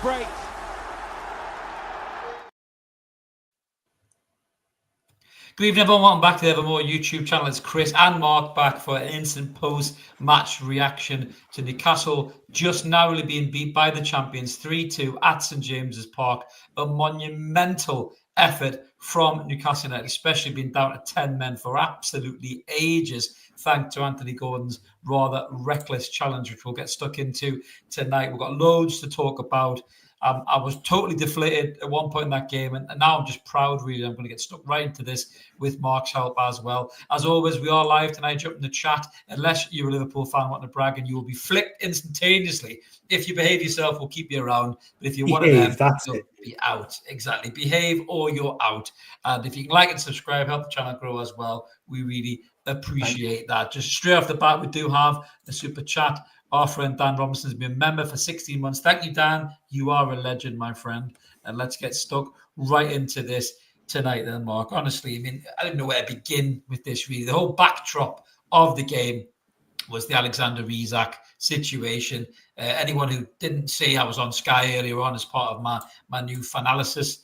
celebrate. Good evening, everyone. Welcome back to the Evermore YouTube channel. It's Chris and Mark back for an instant post-match reaction to Newcastle just narrowly being beat by the champions 3-2 at St James's Park. A monumental effort from Newcastle United, especially being down to 10 men for absolutely ages, thanks to Anthony Gordon's rather reckless challenge, which we'll get stuck into tonight. We've got loads to talk about. I was totally deflated at one point in that game, and now I'm just proud, really. I'm going to get stuck right into this with Mark's help as well. As always, we are live tonight. Jump in the chat. Unless you're a Liverpool fan wanting to brag, and you will be flicked instantaneously. If you behave yourself, we'll keep you around. But if you're one of them, you'll be out. Exactly. Behave or you're out. And if you can like and subscribe, help the channel grow as well. We really appreciate that. Just straight off the bat, we do have a super chat. Our friend Dan Robinson has been a member for 16 months. Thank you, Dan. You are a legend, my friend. And let's get stuck right into this tonight then, Mark. Honestly, I mean, I don't know where to begin with this, really. The whole backdrop of the game was the Alexander Isak situation. Anyone who didn't see, I was on Sky earlier on as part of my new Fanalysis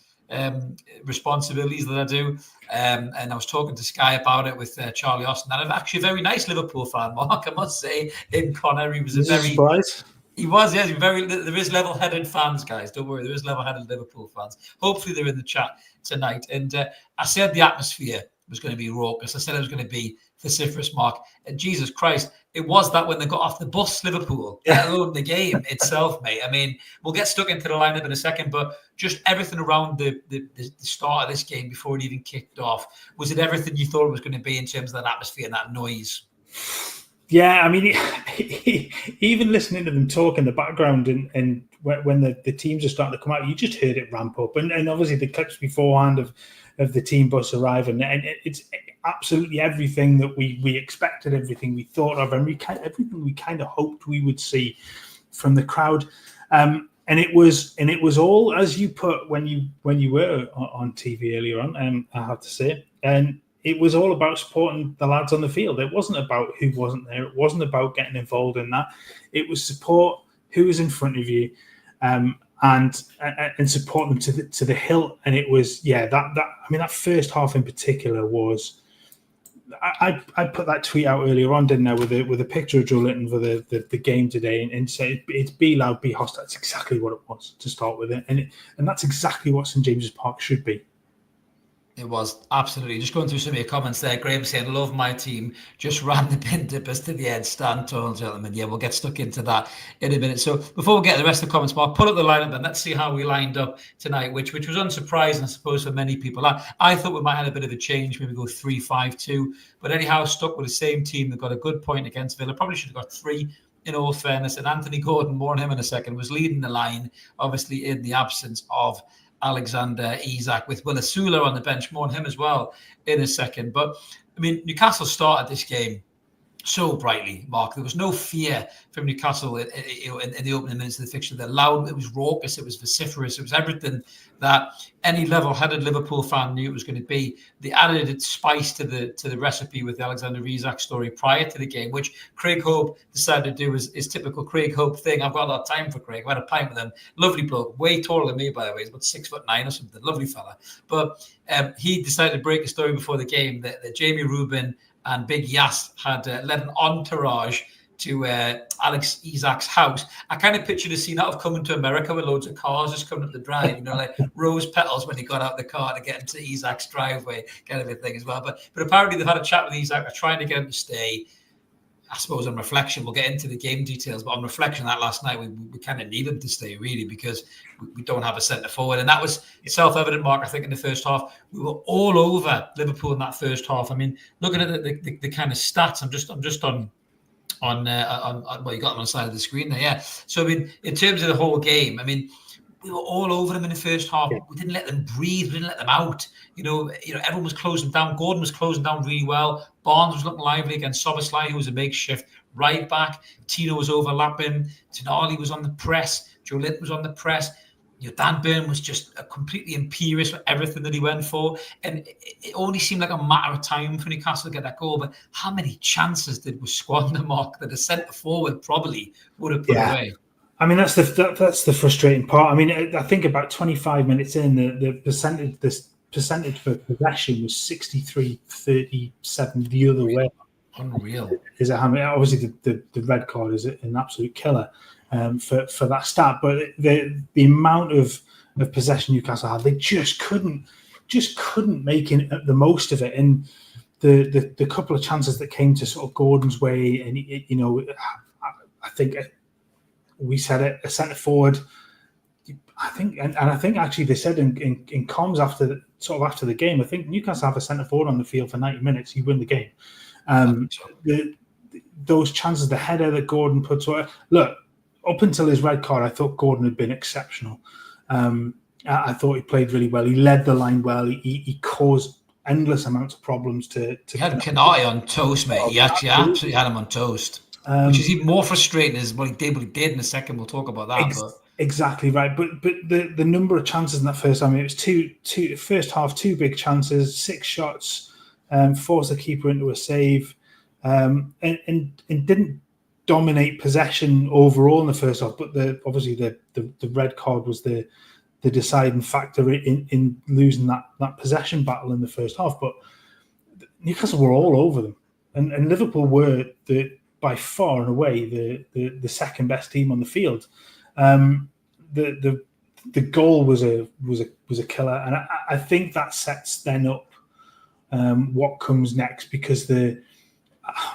responsibilities that I do. And I was talking to Sky about it with Charlie Austin, and I'm actually a very nice Liverpool fan, Mark, I must say. In Connor, he was a very surprise. He was, yes. Very. There is level-headed fans, guys. Don't worry, there is level-headed Liverpool fans. Hopefully, they're in the chat tonight. And I said the atmosphere was going to be raucous. I said it was going to be vociferous, Mark. And Jesus Christ, it was that when they got off the bus, Liverpool, let alone the game itself, mate. I mean, we'll get stuck into the lineup in a second, but just everything around the start of this game before it even kicked off, was it everything you thought it was going to be in terms of that atmosphere and that noise? Yeah, I mean, even listening to them talk in the background and when the teams are starting to come out, you just heard it ramp up. And obviously the clips beforehand of the team bus arriving, and it's absolutely everything that we expected, everything we thought of, and everything we kind of hoped we would see from the crowd. And it was all, as you put when you were on TV earlier on, I have to say, and it was all about supporting the lads on the field. It wasn't about who wasn't there. It wasn't about getting involved in that. It was support who was in front of you, and support them to the hilt. And it was, that first half in particular was. I put that tweet out earlier on, didn't I, with a picture of Joe Linton for the game today, and say it's be loud, be hostile. That's exactly what it was to start with, and that's exactly what St James's Park should be. It was, absolutely. Just going through some of your comments there. Graham saying, love my team. Just ran the pin dippers to the end. Stand tall, gentlemen. Yeah, we'll get stuck into that in a minute. So before we get to the rest of the comments, Mark, put up the lineup and let's see how we lined up tonight, which was unsurprising, I suppose, for many people. I thought we might have a bit of a change, maybe go 3-5-2. But anyhow, stuck with the same team that got a good point against Villa. Probably should have got 3, in all fairness. And Anthony Gordon, more on him in a second, was leading the line, obviously in the absence of Alexander Isak, with Will Asula on the bench, more on him as well in a second. But I mean, Newcastle started this game so brightly, Mark. There was no fear from Newcastle in the opening minutes of the fixture. They're loud, it was raucous, it was vociferous, it was everything that any level-headed Liverpool fan knew it was going to be. They added spice to the recipe with the Alexander Isak story prior to the game, which Craig Hope decided to do his typical Craig Hope thing. I've got a lot of time for Craig. I had a pint with him. Lovely bloke, way taller than me, by the way. He's about 6'9" or something. Lovely fella. But he decided to break the story before the game that Jamie Rubin and Big Yas had led an entourage to Alex Isak's house. I kind of pictured a scene out of Coming to America with loads of cars just coming up the drive, like rose petals when he got out the car to get into Isak's driveway, kind of a thing as well. But apparently they've had a chat with Isak. They're trying to get him to stay. I suppose on reflection, we'll get into the game details, but on reflection, that last night, we kind of need him to stay, really, because we don't have a centre forward. And that was self-evident, Mark, I think, in the first half. We were all over Liverpool in that first half. I mean, looking at the kind of stats, I'm just on well, you got them on the side of the screen there, yeah. So, I mean, in terms of the whole game, I mean, we were all over them in the first half. Yeah. We didn't let them breathe. We didn't let them out. You know, everyone was closing down. Gordon was closing down really well. Barnes was looking lively against Soboslai, who was a makeshift right back. Tino was overlapping. Tonali was on the press. Joe Linton was on the press. Dan Burn was just completely imperious with everything that he went for. And it only seemed like a matter of time for Newcastle to get that goal. But how many chances did we squander, Mark, that a centre forward probably would have put away? I mean, that's the frustrating part. I mean, I think about 25 minutes in, the percentage for possession was 63-37 the other way. Unreal. Obviously, the red card is an absolute killer for that stat. But the amount of possession Newcastle had, they just couldn't make the most of it. And the couple of chances that came to sort of Gordon's way, and I think we said it, a centre forward. I think, and I think actually they said in comms after the game, I think Newcastle have a centre forward on the field for 90 minutes, you win the game. Those chances, the header that Gordon puts away. Look, up until his red card, I thought Gordon had been exceptional. I thought he played really well. He led the line well. He caused endless amounts of problems to he had Canati on toast, mate. He actually absolutely had him on toast. Which is even more frustrating is what he did in the second. We'll talk about that. Exactly right. But the number of chances in that first time, it was two first half, 2 big chances, 6 shots, forced the keeper into a save, and didn't dominate possession overall in the first half. But obviously the red card was the deciding factor in losing that possession battle in the first half. But Newcastle were all over them, and Liverpool were by far and away the second best team on the field. The goal was a killer, and I think that sets then up what comes next, because I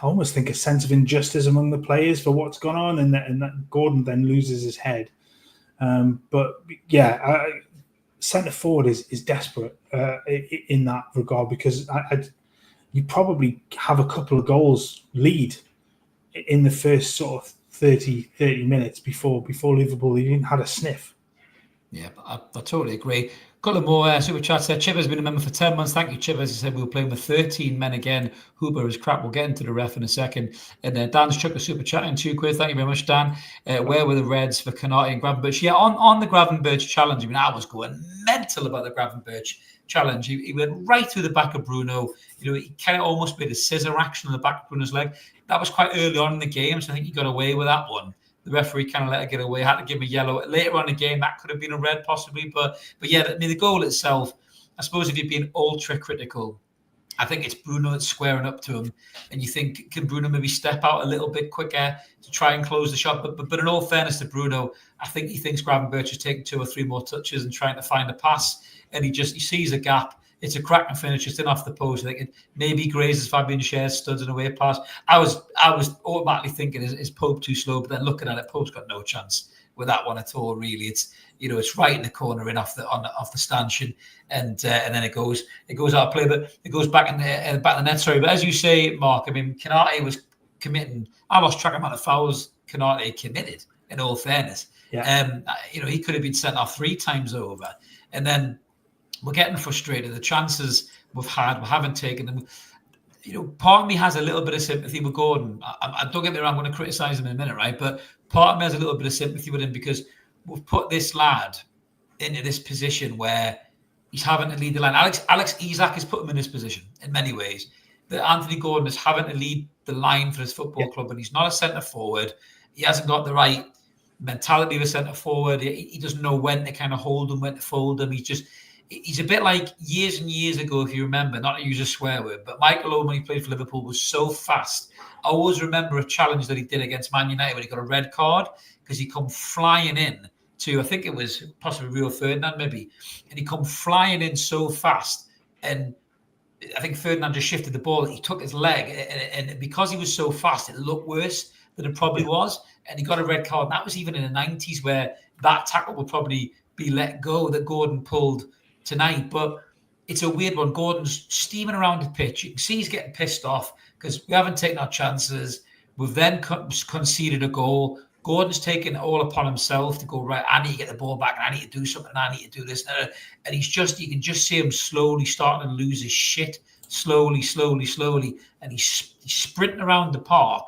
almost think a sense of injustice among the players for what's gone on, and that Gordon then loses his head. But yeah, centre forward is desperate in that regard, because you probably have a couple of goals lead in the first sort of 30 minutes before Liverpool even had a sniff. Yeah, I totally agree. Couple more super chats there. Chivers has been a member for 10 months. Thank you, Chivers. He said we were playing with 13 men again. Hooper is crap. We'll get into the ref in a second. And Dan's chucked a super chat in £2. Thank you very much, Dan. Where were the Reds for Canati and Gravenberch? Yeah, on the Gravenberch challenge, I mean, I was going mental about the Gravenberch challenge. He went right through the back of Bruno. He kind of almost made a scissor action on the back of Bruno's leg. That was quite early on in the game, so I think he got away with that one. The referee kind of let it get away, had to give him a yellow. Later on in the game, that could have been a red possibly. But yeah, I mean, the goal itself, I suppose if you're being ultra critical, I think it's Bruno that's squaring up to him. And you think, can Bruno maybe step out a little bit quicker to try and close the shot? But in all fairness to Bruno, I think he thinks Gravenberch is taking 2 or 3 more touches and trying to find a pass. And he sees a gap. It's a cracking finish just in off the post. I think maybe he grazes Fabian Schär's studs in a way pass. I was automatically thinking, is Pope too slow? But then looking at it, Pope's got no chance with that one at all. Really, it's right in the corner, in off the stanchion, and then it goes out of play, but it goes back in the back of the net. Sorry, but as you say, Mark, I mean, Canati was committing. I lost track of the amount of fouls Canati committed. In all fairness, yeah. He could have been sent off 3 times over, and then. We're getting frustrated. The chances we haven't taken them. Part of me has a little bit of sympathy with Gordon. I don't get me wrong, I'm going to criticise him in a minute, right? But part of me has a little bit of sympathy with him because we've put this lad into this position where he's having to lead the line. Alex Isak has put him in this position in many ways. That Anthony Gordon is having to lead the line for his football club, and he's not a centre forward. He hasn't got the right mentality of a centre forward. He doesn't know when to kind of hold him, when to fold him. He's a bit like years and years ago, if you remember, not to use a swear word, but Michael Owen, when he played for Liverpool, was so fast. I always remember a challenge that he did against Man United when he got a red card because he come flying in to, I think it was possibly Rio Ferdinand maybe, and he come flying in so fast. And I think Ferdinand just shifted the ball. He took his leg, and because he was so fast, it looked worse than it probably was. And he got a red card. And that was even in the 90s where that tackle would probably be let go that Gordon pulled tonight. But it's a weird one. Gordon's steaming around the pitch. You can see he's getting pissed off because we haven't taken our chances. We've then conceded a goal. Gordon's taken it all upon himself to go, right, I need to get the ball back, and I need to do something, and I need to do this. And you can just see him slowly starting to lose his shit, slowly. And he's sprinting around the park.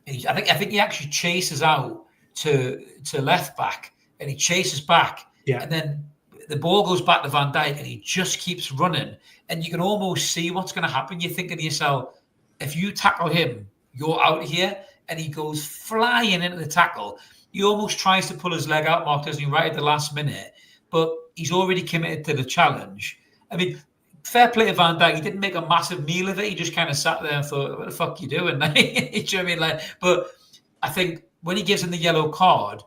And I think he actually chases out to left back, and he chases back. Yeah. And then the ball goes back to Van Dijk, and he just keeps running. And you can almost see what's going to happen. You're thinking to yourself, if you tackle him, you're out of here. And he goes flying into the tackle. he almost tries to pull his leg out, Mark, doesn't he, right at the last minute? But he's already committed to the challenge. I mean, fair play to Van Dijk. He didn't make a massive meal of it. He just kind of sat there and thought, what the fuck you doing? Do you know what I mean? Like, but I think when he gives him the yellow card,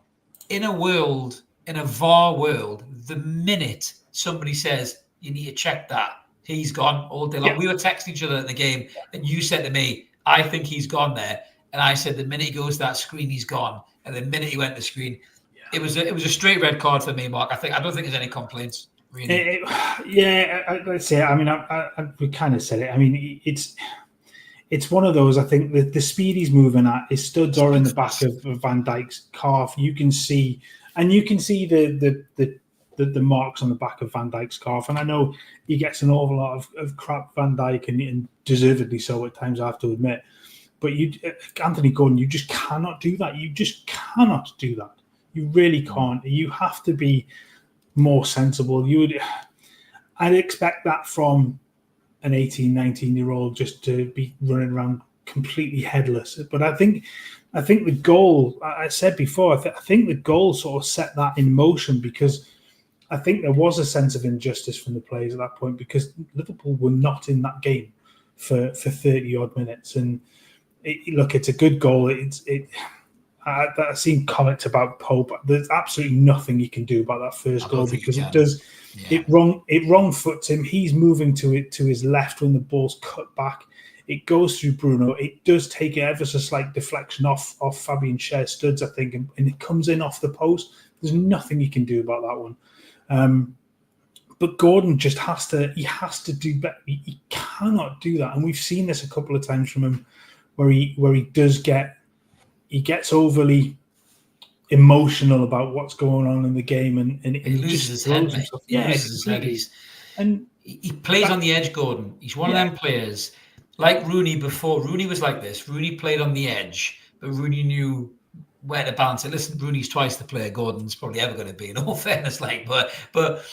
in a VAR world, the minute somebody says, you need to check that, he's gone all day long. Yeah. We were texting each other in the game, and you said to me, I think he's gone there. And I said, the minute he goes to that screen, he's gone. And the minute he went to the screen, it was a straight red card for me, Mark. I don't think there's any complaints, really. Let's say, I mean, we kind of said it. I mean, it's one of those, I think, the speed he's moving at, his studs are in the back of Van Dijk's calf. You can see the marks on the back of Van Dijk's calf. And I know he gets an awful lot of crap, Van Dijk, and deservedly so at times, I have to admit. But Anthony Gordon, you just cannot do that. You just cannot do that. You really can't. You have to be more sensible. I'd expect that from an 18, 19-year-old just to be running around completely headless. But I think the goal, I said before, I think the goal sort of set that in motion, because I think there was a sense of injustice from the players at that point, because Liverpool were not in that game for 30-odd minutes. And look, it's a good goal. I've seen comments about Pope. There's absolutely nothing you can do about that first goal, because it wrong foots him. He's moving to his left when the ball's cut back. It goes through Bruno. It does take ever so slight deflection off Fabian Schär's studs, I think, and it comes in off the post. There's nothing you can do about that one. But Gordon just has to do better. He cannot do that, and we've seen this a couple of times from him, where he gets overly emotional about what's going on in the game, and he loses his head. Yeah, he plays on the edge. Gordon, he's one of them players, like Rooney before. Rooney was like this. Rooney played on the edge, but Rooney knew where to balance it. Listen, Rooney's twice the player Gordon's probably ever going to be, in all fairness. But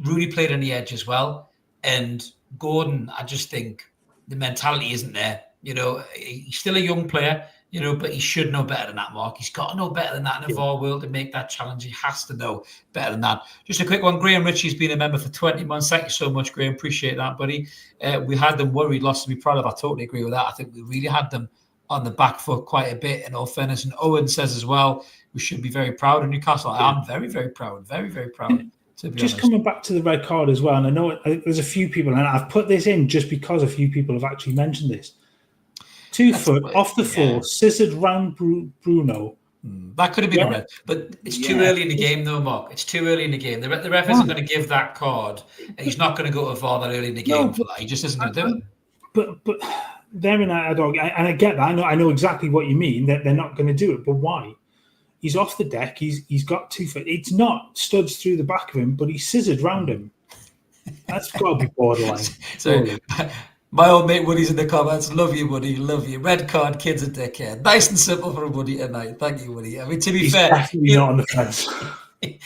Rooney played on the edge as well, and Gordon, I just think the mentality isn't there. You know, he's still a young player, you know, but he should know better than that, Mark. He's got to know better than that in the VAR world to make that challenge. He has to know better than that. Just a quick one. Graham Ritchie's been a member for 20 months. Thank you so much, Graham. Appreciate that, buddy. We had them worried, lots to be proud of. I totally agree with that. I think we really had them on the back foot quite a bit, in all fairness. And Owen says as well, we should be very proud of Newcastle. I'm very, very proud. Very, very proud. Just coming back to the red card as well, and I know there's a few people, and I've put this in just because a few people have actually mentioned this. 2 foot off the floor, scissored round Bruno. That could have been a red, but it's too early in the game, though, Mark. It's too early in the game. The ref isn't going to give that card, and he's not going to go to VAR that early in the game for that. He just isn't going to do it. But they're in a dog, and I get that. I know exactly what you mean. That they're not going to do it, but why? He's off the deck. He's got 2 foot. It's not studs through the back of him, but he's scissored round him. That's got to be borderline. So, my old mate Woody's in the comments. Love you, Woody. Love you. Red card, kid's a dickhead. Nice and simple for Woody tonight. Thank you, Woody. I mean, to be he's fair, definitely not on the fence.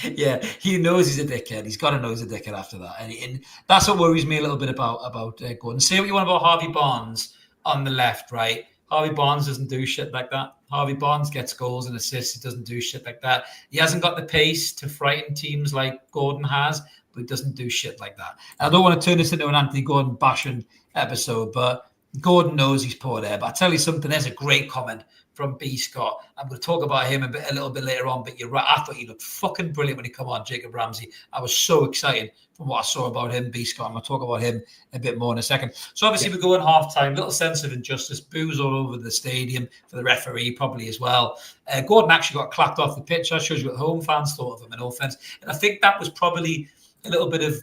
Yeah, he knows he's a dickhead. He's got to know he's a dickhead after that, and that's what worries me a little bit about Gordon. Say what you want about Harvey Barnes on the left, right? Harvey Barnes doesn't do shit like that. Harvey Barnes gets goals and assists. He doesn't do shit like that. He hasn't got the pace to frighten teams like Gordon has, but he doesn't do shit like that. And I don't want to turn this into an Anthony Gordon bashing episode, but Gordon knows he's poor there. But I tell you something, there's a great comment from B. Scott. I'm going to talk about him a little bit later on, but you're right. I thought he looked fucking brilliant when he come on, Jacob Ramsey. I was so excited from what I saw about him, B. Scott. I'm going to talk about him a bit more in a second. So obviously we go in half-time, little sense of injustice, boos all over the stadium for the referee probably as well. Gordon actually got clapped off the pitch. That shows you what the home fans thought of him, in all fairness. And I think that was probably a little bit of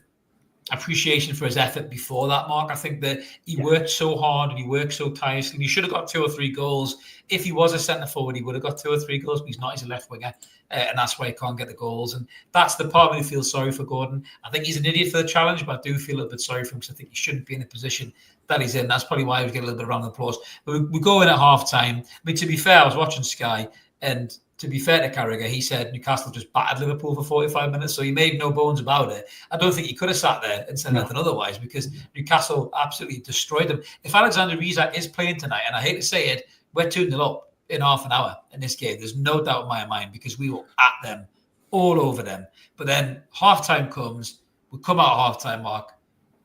appreciation for his effort before that, Mark. I think that he worked so hard and he worked so tirelessly. He should have got 2 or 3 goals. If he was a centre forward, he would have got 2 or 3 goals, but he's not. He's a left winger, and that's why he can't get the goals. And that's the part where he feels sorry for Gordon. I think he's an idiot for the challenge, but I do feel a little bit sorry for him because I think he shouldn't be in the position that he's in. That's probably why he was getting a little bit of round of applause. But we go in at half time. I mean, to be fair, I was watching Sky, and to be fair to Carragher, he said Newcastle just battered Liverpool for 45 minutes, so he made no bones about it. I don't think he could have sat there and said anything otherwise, because Newcastle absolutely destroyed them. If Alexander Isak is playing tonight, and I hate to say it, we're 2-0 up. in half an hour in this game. There's no doubt in my mind, because we were at them, all over them. But then halftime comes, we come out halftime, Mark.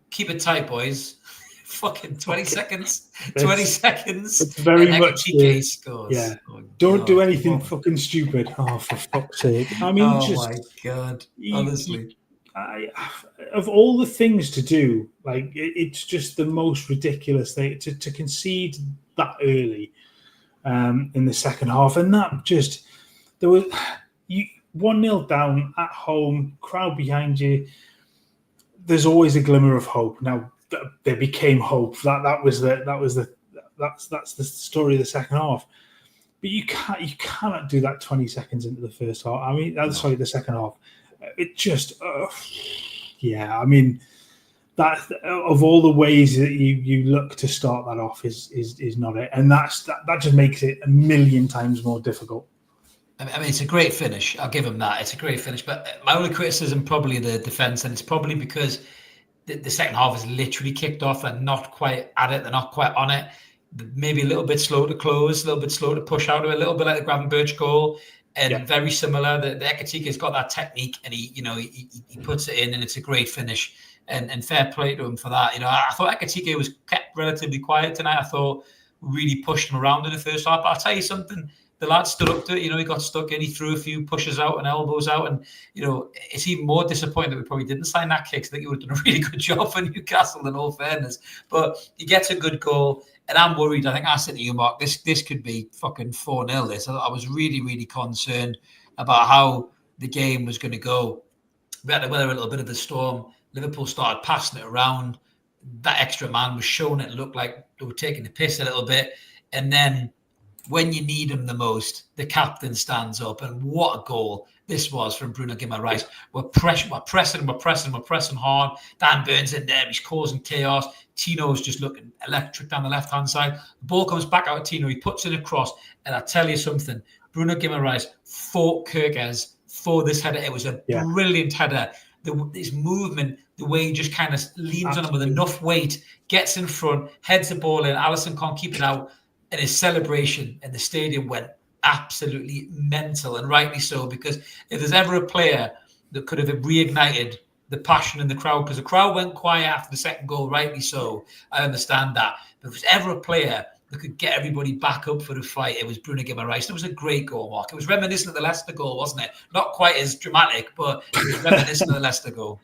Keep it tight, boys. Fucking 20 seconds. 20 seconds. It's very much TK scores. Yeah. Oh, don't do anything fucking stupid. Oh, for fuck's sake. I mean, my God. Honestly. Of all the things to do, like, it's just the most ridiculous thing to concede that early in the second half. And that just, there was 1-0 down at home, crowd behind you. There's always a glimmer of hope. Now, there became hope. That's the story of the second half. But you cannot do that 20 seconds into the first half. I mean, sorry, the second half. It just, I mean, that of all the ways that you look to start that off is not it, and that just makes it a million times more difficult. I mean, it's a great finish. I'll give him that. It's a great finish. But my only criticism probably the defense, and it's probably because the second half is literally kicked off and not quite at it. They're not quite on it. Maybe a little bit slow to close, a little bit slow to push out of it, a little bit like the Gravenberch goal. And very similar. The Ekatike's got that technique, and he puts it in, and it's a great finish. And fair play to him for that. I thought Ekatike was kept relatively quiet tonight. I thought really pushed him around in the first half. But I'll tell you something. The lad stood up to it. He got stuck in. He threw a few pushes out and elbows out. And, it's even more disappointing that we probably didn't sign that kick. I think he would have done a really good job for Newcastle, in all fairness. But he gets a good goal. And I'm worried. I think I said to you, Mark, this could be fucking 4-0. This. I was really, really concerned about how the game was going to go. We had to weather a little bit of the storm. Liverpool started passing it around. That extra man was showing it looked like they were taking the piss a little bit. And then when you need him the most, the captain stands up. And what a goal this was from Bruno Guimaraes. We're pressing hard. Dan Burns in there. He's causing chaos. Tino's just looking electric down the left-hand side. The ball comes back out of Tino. He puts it across. And I tell you something, Bruno Guimaraes fought Kirkes for this header. It was a brilliant header. His movement, the way he just kind of leans on him with enough weight, gets in front, heads the ball in. Alisson can't keep it out. And his celebration in the stadium went absolutely mental, and rightly so, because if there's ever a player that could have reignited the passion in the crowd, because the crowd went quiet after the second goal, rightly so, I understand that. But if there's ever a player that could get everybody back up for the fight, it was Bruno Guimaraes. It was a great goal, Mark. It was reminiscent of the Leicester goal, wasn't it? Not quite as dramatic, but it was reminiscent of the Leicester goal.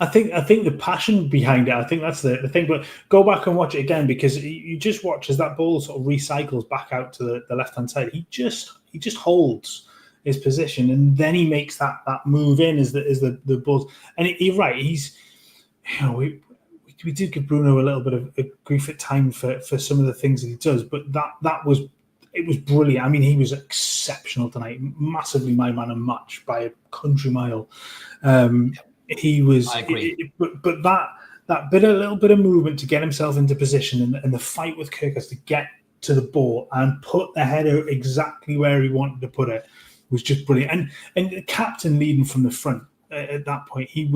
I think the passion behind it, I think that's the thing. But go back and watch it again, because you just watch as that ball sort of recycles back out to the left-hand side. He just holds his position, and then he makes that move in as the ball. And you're right. He's, we do give Bruno a little bit of grief at times for some of the things that he does, but it was brilliant. I mean, he was exceptional tonight. Massively my man and match by a country mile. He was, I agree. But that little bit of movement to get himself into position, and the fight with Kirkes to get to the ball and put the header exactly where he wanted to put it was just brilliant. And the captain leading from the front at that point, he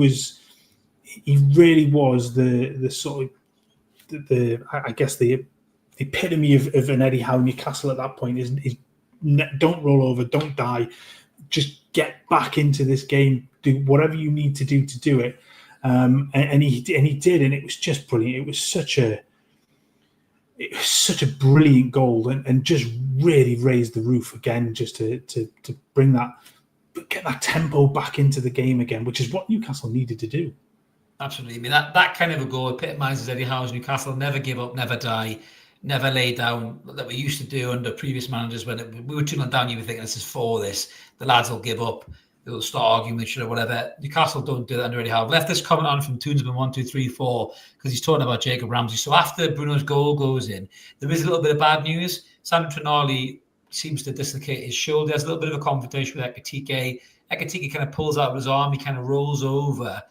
really was the sort of the epitome of an Eddie Howe. Newcastle at that point is don't roll over, don't die, just get back into this game. Do whatever you need to do it, and he did, and it was just brilliant. It was such a brilliant goal, and just really raised the roof again, just to bring get that tempo back into the game again, which is what Newcastle needed to do. Absolutely. I mean, that kind of a goal epitomises Eddie Howe's Newcastle. Never give up, never die, never lay down, that we used to do under previous managers. When we were 2-0 down, you were thinking, this is for this. The lads will give up. They'll start arguing with each other, whatever. Newcastle don't do that under Eddie Howe. I've left this comment on from Toonsman 123-4 because he's talking about Jacob Ramsey. So after Bruno's goal goes in, there is a little bit of bad news. Sandro Tonali seems to dislocate his shoulder. There's a little bit of a confrontation with Ekatike. Ekatike kind of pulls out of his arm. He kind of rolls over.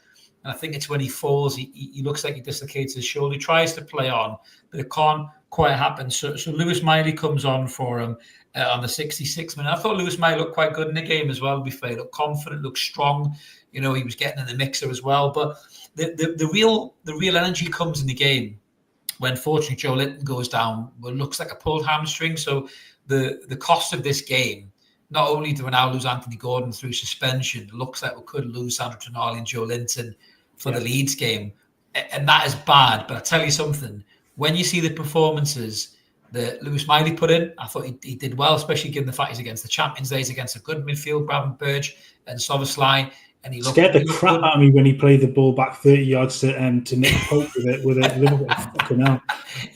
And I think it's when he falls, he looks like he dislocates his shoulder. He tries to play on, but it can't quite happen. So Lewis Miley comes on for him on the 66th minute. I thought Lewis Miley looked quite good in the game as well, to be fair. He looked confident, looked strong. He was getting in the mixer as well. But the real energy comes in the game when fortunately Joe Linton goes down, well, looks like a pulled hamstring. So the cost of this game, not only do we now lose Anthony Gordon through suspension, it looks like we could lose Sandro Tonali and Joe Linton for the Leeds game. And that is bad. But I tell you something, when you see the performances that Lewis Miley put in, I thought he did well, especially given the fact he's against the champions. He's against a good midfield, Gravenberch and Szoboszlai. And he scared the crap out of me when he played the ball back 30 yards to Nick Pope with a Liverpool. Fucking hell.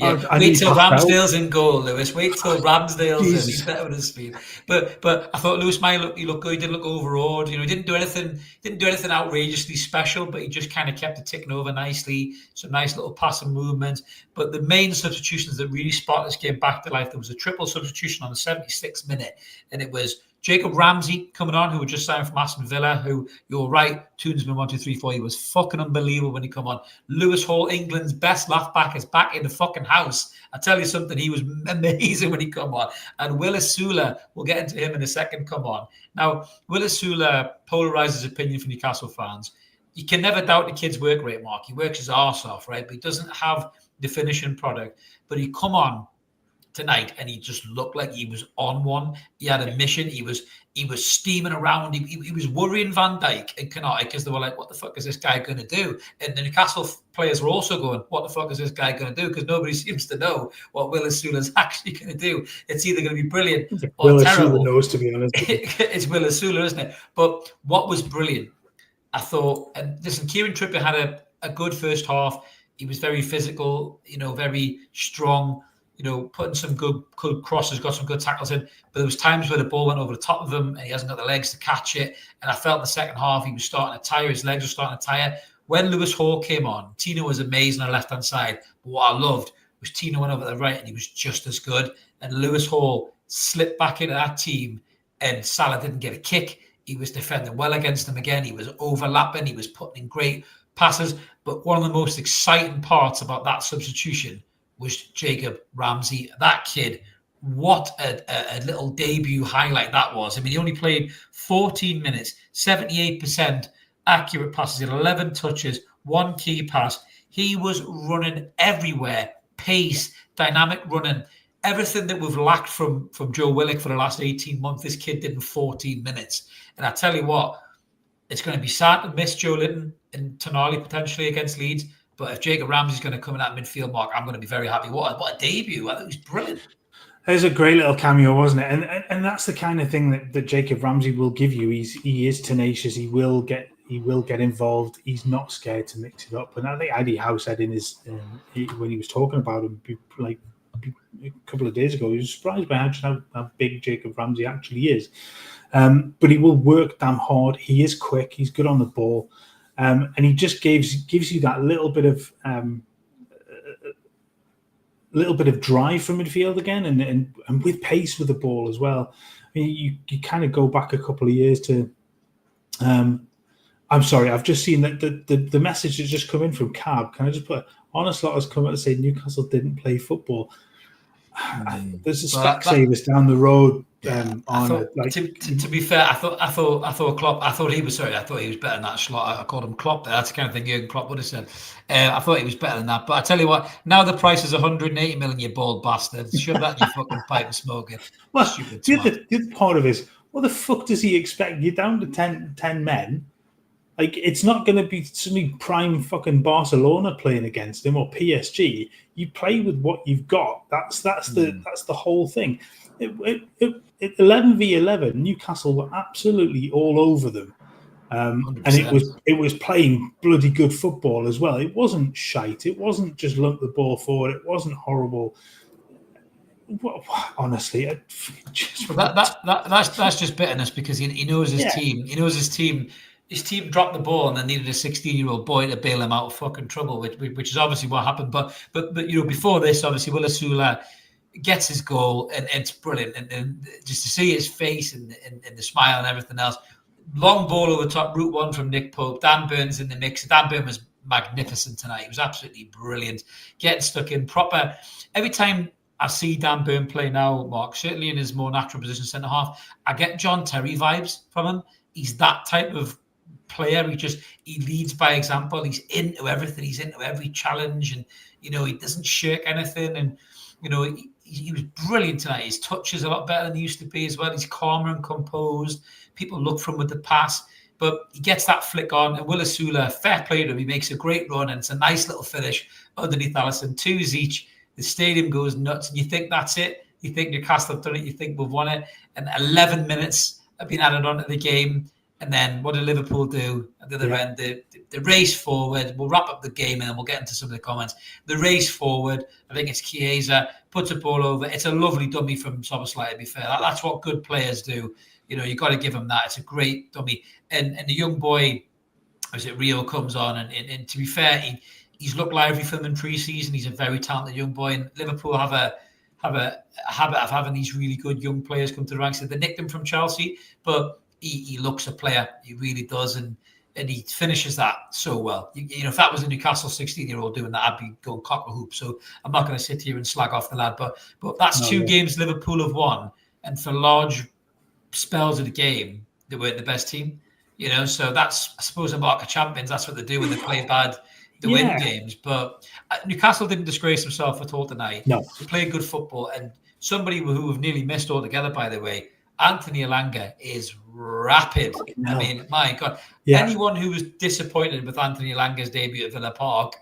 Wait till Ramsdale's in goal, Lewis. Wait till Ramsdale's in. He's better with his speed. But I thought Lewis Miley looked good. He didn't look overawed. He didn't do anything outrageously special, but he just kind of kept it ticking over nicely. Some nice little passing movements. But the main substitutions that really sparked this game back to life, there was a triple substitution on the 76th minute, and it was Jacob Ramsey coming on, who had just signed from Aston Villa, who, you're right, Toonsman 1, 2, 3, 4, he was fucking unbelievable when he come on. Lewis Hall, England's best left back, is back in the fucking house. I tell you something, he was amazing when he come on. And Willis Sula, we'll get into him in a second, come on. Now, Willis Sula polarizes opinion for Newcastle fans. You can never doubt the kid's work rate, Mark. He works his arse off, right? But he doesn't have the finishing product. But he come on tonight and he just looked like he was on one. He had a mission. He was steaming around. He was worrying Van Dijk and Canate because they were like, what the fuck is this guy going to do? And the Newcastle players were also going, what the fuck is this guy going to do? Because nobody seems to know what Willis Sula's actually going to do. It's either going to be brilliant or Willis terrible. Sula knows, to be honest. It's Willis Sula, isn't it? But what was brilliant, I thought, and listen, Kieran Trippier had a good first half. He was very physical, very strong, putting some good crosses, got some good tackles in. But there was times where the ball went over the top of him and he hasn't got the legs to catch it. And I felt in the second half he was starting to tire. His legs were starting to tire. When Lewis Hall came on, Tino was amazing on the left-hand side. But what I loved was Tino went over the right and he was just as good. And Lewis Hall slipped back into that team and Salah didn't get a kick. He was defending well against them again. He was overlapping. He was putting in great passes. But one of the most exciting parts about that substitution was Jacob Ramsey. That kid, what a little debut highlight that was. I mean, he only played 14 minutes, 78% accurate passes, he had 11 touches, 1 key pass. He was running everywhere, pace, dynamic running. Everything that we've lacked from Joe Willock for the last 18 months, this kid did in 14 minutes. And I tell you what, it's going to be sad to miss Joe Linton and Tonali potentially against Leeds. But if Jacob Ramsey's going to come in that midfield, Mark, I'm going to be very happy. What a debut. I think it was brilliant. It was a great little cameo, wasn't it? And that's the kind of thing that Jacob Ramsey will give you. He is tenacious. He will get involved. He's not scared to mix it up. And I think Eddie Howe said in his when he was talking about him like a couple of days ago, he was surprised by how big Jacob Ramsey actually is. But he will work damn hard. He is quick. He's good on the ball. And he just gives you that little bit of drive from midfield again, and with pace with the ball as well. I mean, you kind of go back a couple of years to. I'm sorry, I've just seen that the message has just come in from Cab. Can I just put Honest Lot has come out and say Newcastle didn't play football. There's a Specsavers down the road. To be fair, I thought Klopp. I thought he was better than that. Slot. I called him Klopp. That's the kind of thing Jurgen Klopp would have said. I thought he was better than that. But I tell you what, now the price is 180 million. You bald bastard! Shove that in your fucking pipe and smoke it. Well, Stupid. The other part of it is, what the fuck does he expect? You're down to 10 men. Like, it's not going to be suddenly prime fucking Barcelona playing against him or PSG. You play with what you've got. That's the whole thing. 11v11, Newcastle were absolutely all over them, and it was playing bloody good football as well. It wasn't shite. It wasn't just lump the ball forward. It wasn't horrible. Honestly, that's just bitterness because he knows his team. He knows his team. His team dropped the ball and they needed a 16-year-old boy to bail him out of fucking trouble, which is obviously what happened. But before this, obviously, Willis Sula gets his goal and it's brilliant. And just to see his face and the smile and everything else. Long ball over top, route one from Nick Pope. Dan Burn's in the mix. Dan Burn was magnificent tonight. He was absolutely brilliant. Getting stuck in proper. Every time I see Dan Burn play now, Mark, certainly in his more natural position centre half, I get John Terry vibes from him. He's that type of player. He leads by example. He's into everything. He's into every challenge, and he doesn't shirk anything. And he was brilliant tonight. His touch is a lot better than he used to be as well. He's calmer and composed. People look for him with the pass, but he gets that flick on. And Willis Sula, fair play to him. He makes a great run, and it's a nice little finish underneath Alisson. 2s each. The stadium goes nuts, and you think that's it. You think Newcastle have done it. You think we've won it. And 11 minutes have been added onto the game. And then what did Liverpool do at the other end? The race forward. We'll wrap up the game and then we'll get into some of the comments. The race forward, I think it's Chiesa, puts a ball over. It's a lovely dummy from Szoboszlai, to be fair. That's what good players do. You got to give him that. It's a great dummy. And the young boy, was it Rio, comes on. And to be fair, he's looked lively for them in pre-season. He's a very talented young boy. And Liverpool have a habit of having these really good young players come to the ranks. They nicked him from Chelsea, but he looks a player. He really does, and he finishes that so well. If that was a Newcastle 16-year-old doing that, I'd be going cock a hoop. So I'm not going to sit here and slag off the lad, but that's two games Liverpool have won, and for large spells of the game, they weren't the best team. So that's, I suppose, a mark of champions. That's what they do when they play bad. They win games, but Newcastle didn't disgrace himself at all tonight. No, they played good football, and somebody who we've nearly missed altogether, by the way, Anthony Elanga is rapid. No. I mean, my God. Yeah. Anyone who was disappointed with Anthony Elanga's debut at Villa Park,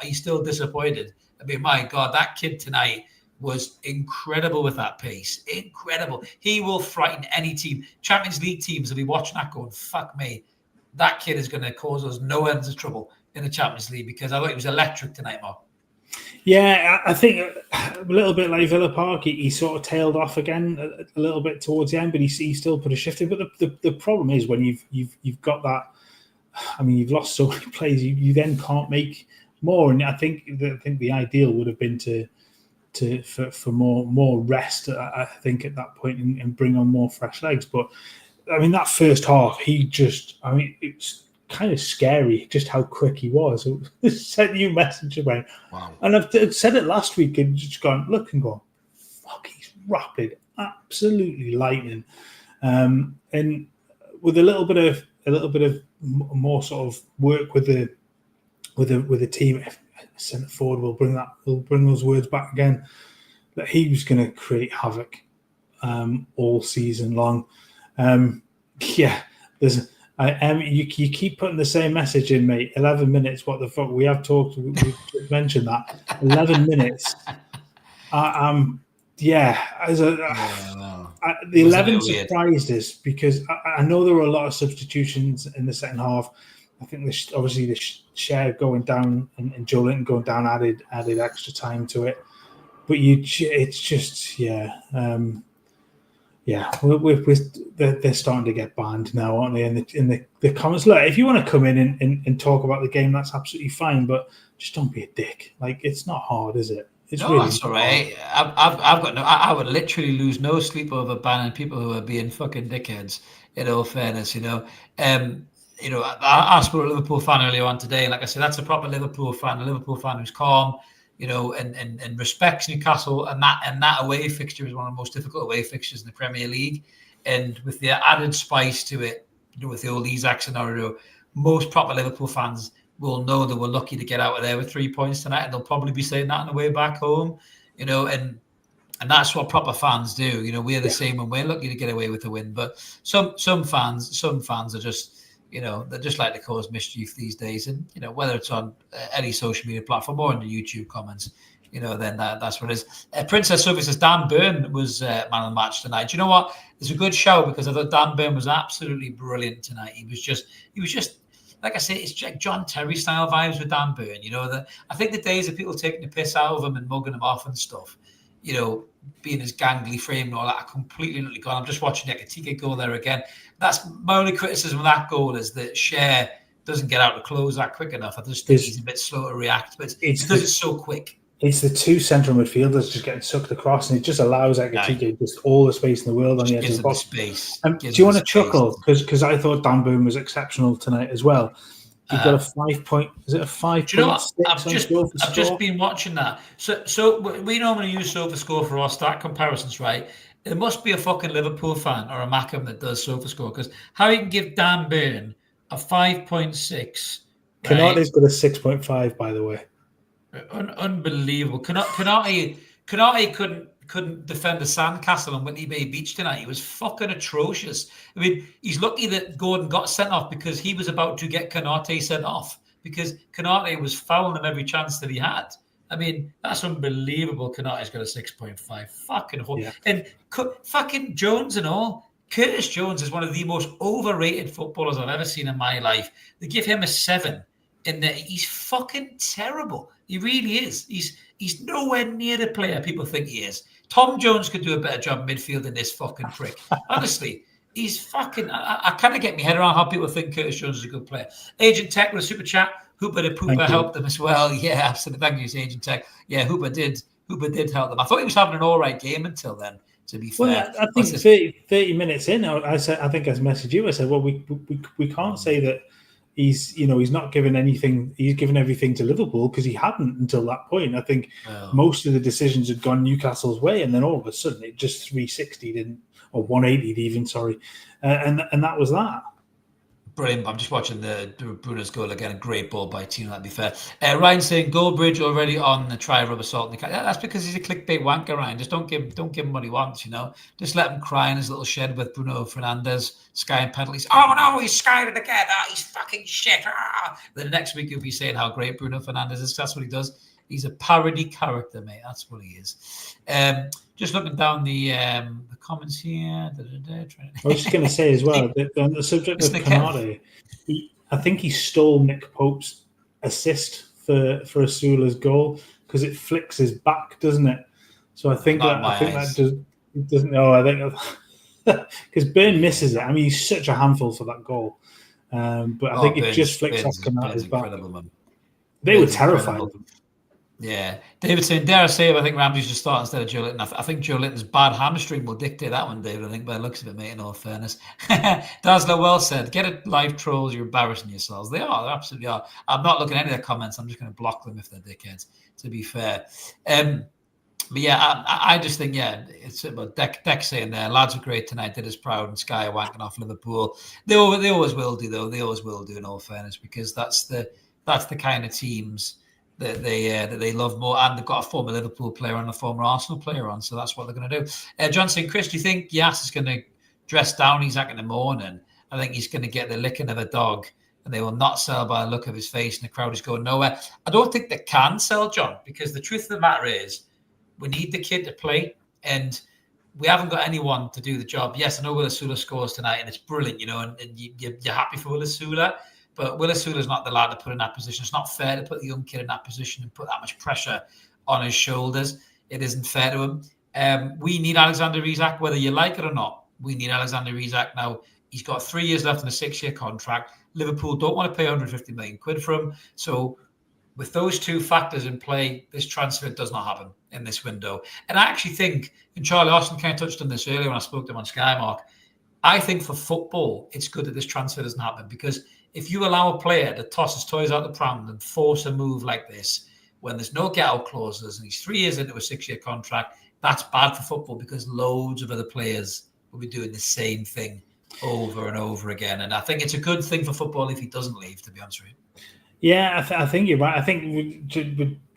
he's still disappointed. I mean, my God, that kid tonight was incredible with that pace. Incredible. He will frighten any team. Champions League teams will be watching that going, fuck me. That kid is going to cause us no ends of trouble in the Champions League, because I thought he was electric tonight, Mark. Yeah, I think a little bit like Villa Park, he sort of tailed off again a little bit towards the end, but he still put a shift in. But the problem is when you've got that, I mean, you've lost so many players, you then can't make more. And I think the ideal would have been for more rest. I think at that point and bring on more fresh legs. But I mean, that first half, it's kind of scary just how quick he was. It sent you a message about, wow. And I've said it last week and just gone, look and go, fuck, he's rapid, absolutely lightning. And with a little bit of more sort of work with the team, centre forward, we'll bring those words back again, that he was going to create havoc all season long. You keep putting the same message in, mate. 11 minutes. What the fuck? We have talked. We've mentioned that. 11 minutes. The 11 surprised us because I know there were a lot of substitutions in the second half. I think obviously the share going down and Joe Linton going down added extra time to it. But it's just they're starting to get banned now, aren't they? In the comments, look, if you want to come in and talk about the game, that's absolutely fine, but just don't be a dick. Like, it's not hard, is it? It's no, really that's all right. I've got no. I would literally lose no sleep over banning people who are being fucking dickheads. In all fairness, I spoke to a Liverpool fan earlier on today, and like I said, that's a proper Liverpool fan, a Liverpool fan who's calm. And respects Newcastle, and that away fixture is one of the most difficult away fixtures in the Premier League. And with the added spice to it, with the old Isak scenario, most proper Liverpool fans will know that we're lucky to get out of there with 3 points tonight, and they'll probably be saying that on the way back home. And that's what proper fans do. We're the same when we're lucky to get away with the win. But some fans are just, they just like to cause mischief these days. And, whether it's on any social media platform or in the YouTube comments, then that's what it is. Princess Sophie says Dan Burn was man of the match tonight. Do you know what? It's a good show because I thought Dan Burn was absolutely brilliant tonight. He was just, like I say, it's John Terry style vibes with Dan Burn. I think the days of people taking the piss out of him and mugging him off and stuff, being his gangly frame and all that, are completely gone. I'm just watching Ekatike go there again. That's my only criticism of that goal, is that Cher doesn't get out of close that quick enough. I just think he's a bit slow to react, but it's because it's so quick. It's the two central midfielders just getting sucked across, and it just allows Ekatike just all the space in the world on the edge of the box. Space. Do you want to chuckle? Because I thought Dan Burn was exceptional tonight as well. You've got a 5 point. Is it a 5? Do you know what? I've just been watching that. So we normally use SofaScore for our stat comparisons, right? There must be a fucking Liverpool fan or a Mackham that does SofaScore, because how you can give Dan Burn a 5.6. Canate's got a 6.5, by the way. Unbelievable. Canate couldn't defend the sandcastle on Whitney Bay Beach tonight. He was fucking atrocious. I mean, he's lucky that Gordon got sent off because he was about to get Canate sent off because Canate was fouling him every chance that he had. I mean, that's unbelievable. Canate's got a 6.5. Fucking Yeah. And fucking Jones and all. Curtis Jones is one of the most overrated footballers I've ever seen in my life. They give him a 7. And he's fucking terrible. He really is. He's nowhere near the player people think he is. Tom Jones could do a better job midfield than this fucking prick. Honestly, he's fucking... I kind of get my head around how people think Curtis Jones is a good player. Agent Tech with a super chat. Hooper the Pooper helped them as well. Yeah, absolutely. Thank you, Agent Tech. Yeah, Hooper did help them. I thought he was having an all right game until then, to be fair. Well, I think 30 minutes in, I think I messaged you. I said, well, we can't say that he's not given anything. He's given everything to Liverpool because he hadn't until that point. I think most of the decisions had gone Newcastle's way, and then all of a sudden it just 360'd or 180'd even. Sorry, and that was that. Brilliant. I'm just watching the Bruno's goal again. A great ball by Tino, that'd be fair. Ryan saying Goldbridge already on the try rubber salt. That's because he's a clickbait wanker, Ryan. Just don't give him what he wants, Just let him cry in his little shed with Bruno Fernandes, skying penalties. Oh no, he's skied it again. He's fucking shit. Then the next week he'll be saying how great Bruno Fernandes is. That's what he does. He's a parody character, mate. That's what he is. Just looking down the comments here. I was just going to say as well, that on the subject of Canate, I think he stole Nick Pope's assist for Asula's goal because it flicks his back, doesn't it? So I think that doesn't. No, I think because Burn misses it. I mean, he's such a handful for that goal, but I think it just flicks off Canate's back. They were terrified. Yeah, David saying, dare I say it, I think Ramsey should start instead of Joe Linton. I think Joe Linton's bad hamstring will dictate that one, David. I think by the looks of it, mate, in all fairness. Dazzler well said, get it, live trolls, you're embarrassing yourselves. They absolutely are. I'm not looking at any of their comments. I'm just going to block them if they're dickheads, to be fair. But yeah, I just think, it's about Deck saying there, lads were great tonight, did us proud, and Sky are wanking off Liverpool. They always will do, though. They always will do, in all fairness, because that's the kind of teams that they love more, and they've got a former Liverpool player and a former Arsenal player on, so that's what they're going to do. John saying, Chris, do you think Yas is going to dress down Isak in the morning? I think he's going to get the licking of a dog, and they will not sell by the look of his face, and the crowd is going nowhere. I don't think they can sell, John, because the truth of the matter is we need the kid to play, and we haven't got anyone to do the job. Yes, I know Will Asula scores tonight, and it's brilliant, and you're happy for Will Asula. But Will Asula's not the lad to put in that position. It's not fair to put the young kid in that position and put that much pressure on his shoulders. It isn't fair to him. We need Alexander Isak, whether you like it or not. We need Alexander Isak. Now, he's got 3 years left in a 6-year contract. Liverpool don't want to pay 150 million quid for him. So with those two factors in play, this transfer does not happen in this window. And I actually think, and Charlie Austin kind of touched on this earlier when I spoke to him on Sky, Mark, I think for football, it's good that this transfer doesn't happen, because if you allow a player to toss his toys out the pram and force a move like this, when there's no get-out clauses and he's 3 years into a 6-year contract, that's bad for football, because loads of other players will be doing the same thing over and over again. And I think it's a good thing for football if he doesn't leave, to be honest with you. Yeah, I think you're right. I think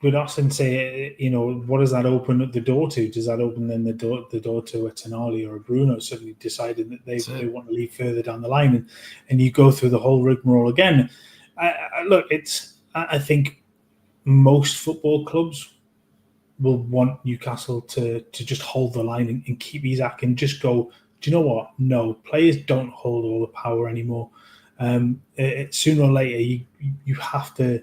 would Austin say, what does that open up the door to? Does that open then the door to a Tonali or a Bruno suddenly deciding that they want to leave further down the line, and you go through the whole rigmarole again? I think most football clubs will want Newcastle to just hold the line and keep Isak and just go, do you know what? No, players don't hold all the power anymore. Sooner or later, you have to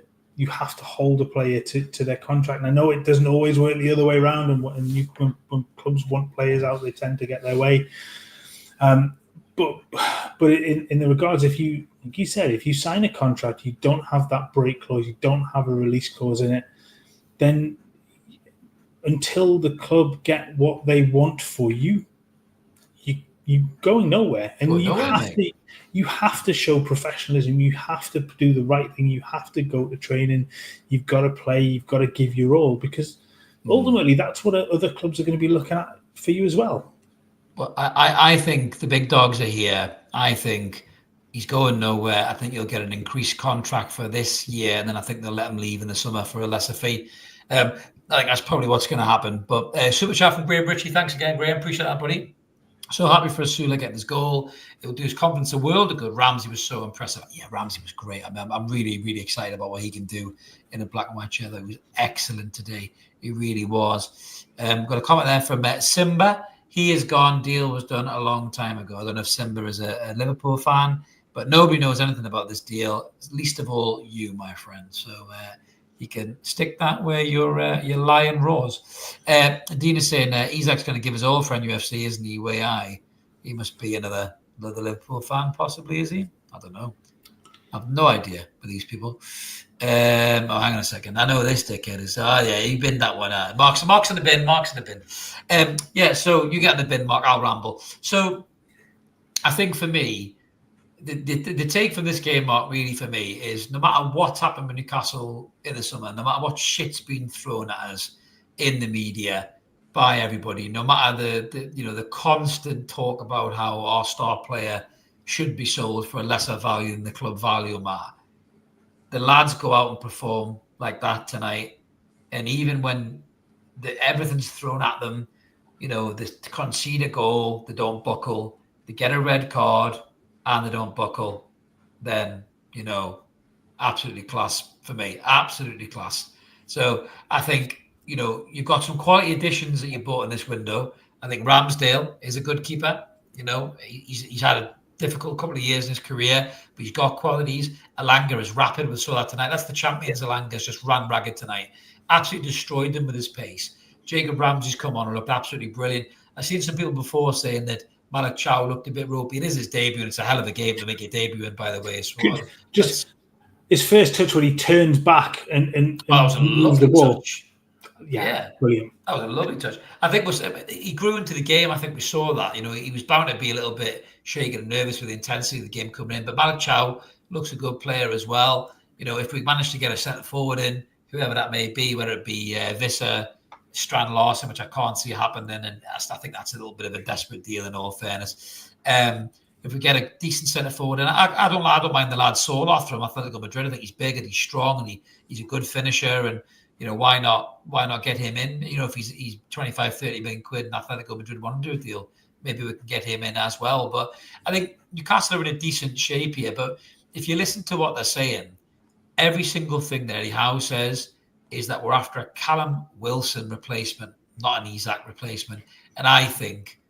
hold a player to their contract. And I know it doesn't always work the other way around, and when clubs want players out, they tend to get their way. But in the regards, if you, like you said, if you sign a contract, you don't have that break clause, you don't have a release clause in it, then until the club get what they want for you, you're going nowhere. And you have to show professionalism. You have to do the right thing. You have to go to training. You've got to play. You've got to give your all, because ultimately that's what other clubs are going to be looking at for you as well. Well, I think the big dogs are here. I think he's going nowhere. I think he'll get an increased contract for this year, and then I think they'll let him leave in the summer for a lesser fee. I think that's probably what's going to happen. But super chat from Graham Ritchie. Thanks again, Graham. Appreciate that, buddy. So happy for Sula getting his goal. It will do his confidence a world of good. Ramsey was so impressive. Yeah, Ramsey was great. I mean, I'm really, really excited about what he can do in a black and white shirt. He was excellent today. He really was. Got a comment there from Simba. He is gone. Deal was done a long time ago. I don't know if Simba is a Liverpool fan, but nobody knows anything about this deal, least of all you, my friend. So you can stick that where your lion roars. Dean is saying Isak's going to give his all for NUFC, isn't he? Way I. He must be another Liverpool fan, possibly, is he? I don't know. I have no idea with these people. Hang on a second. I know this dickhead is. Oh, yeah, he binned that one out. Mark's in the bin. Mark's in the bin. Yeah, so you get in the bin, Mark. I'll ramble. So I think for me, the take from this game, Mark, really for me is no matter what's happened with Newcastle in the summer, no matter what shit's been thrown at us in the media by everybody, no matter the constant talk about how our star player should be sold for a lesser value than the club value, Mark, the lads go out and perform like that tonight, and even when everything's thrown at them, they concede a goal, they don't buckle, they get a red card, and they don't buckle, then, absolutely class for me. Absolutely class. So I think, you've got some quality additions that you bought in this window. I think Ramsdale is a good keeper. He's had a difficult couple of years in his career, but he's got qualities. Alanga is rapid. We saw that tonight. That's the champions. Alanga's just ran ragged tonight. Absolutely destroyed them with his pace. Jacob Ramsey's come on and looked absolutely brilliant. I've seen some people before saying that Malik Chow looked a bit ropey. It is his debut, and it's a hell of a game to make your debut in, by the way. So just his first touch when he turns back and that was a lovely touch. Yeah, brilliant. That was a lovely touch. I think he grew into the game. I think we saw that. He was bound to be a little bit shaken and nervous with the intensity of the game coming in. But Malik Chow looks a good player as well. If we manage to get a centre forward in, whoever that may be, whether it be Visser, Strand Larson, which I can't see happening, and I think that's a little bit of a desperate deal in all fairness. If we get a decent centre forward, and I don't mind the lad Soloth from Atletico Madrid. I think he's big and he's strong and he's a good finisher, and why not get him in? If he's 25, 30 million quid and Atletico Madrid want to do a deal, maybe we can get him in as well. But I think Newcastle are in a decent shape here. But if you listen to what they're saying, every single thing that Eddie Howe says is that we're after a Callum Wilson replacement, not an Isak replacement. And I think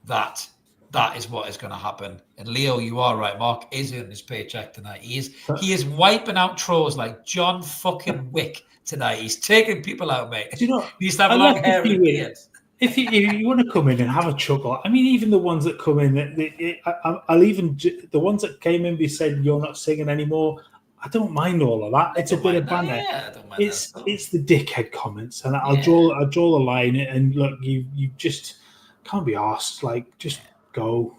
that is what is going to happen. And Leo, you are right. Mark is earning his paycheck tonight. He is wiping out trolls like John fucking Wick tonight. He's taking people out, mate. Do you know, he used to have long hair and beard. If you want to come in and have a chuckle, I mean, even the ones that come in, I'll even the ones that came in, we said you're not singing anymore. I don't mind all of that. It's a bit of banter. Yeah, I don't mind it's the dickhead comments, and I'll draw a line. And look, you just can't be asked. Like, just go.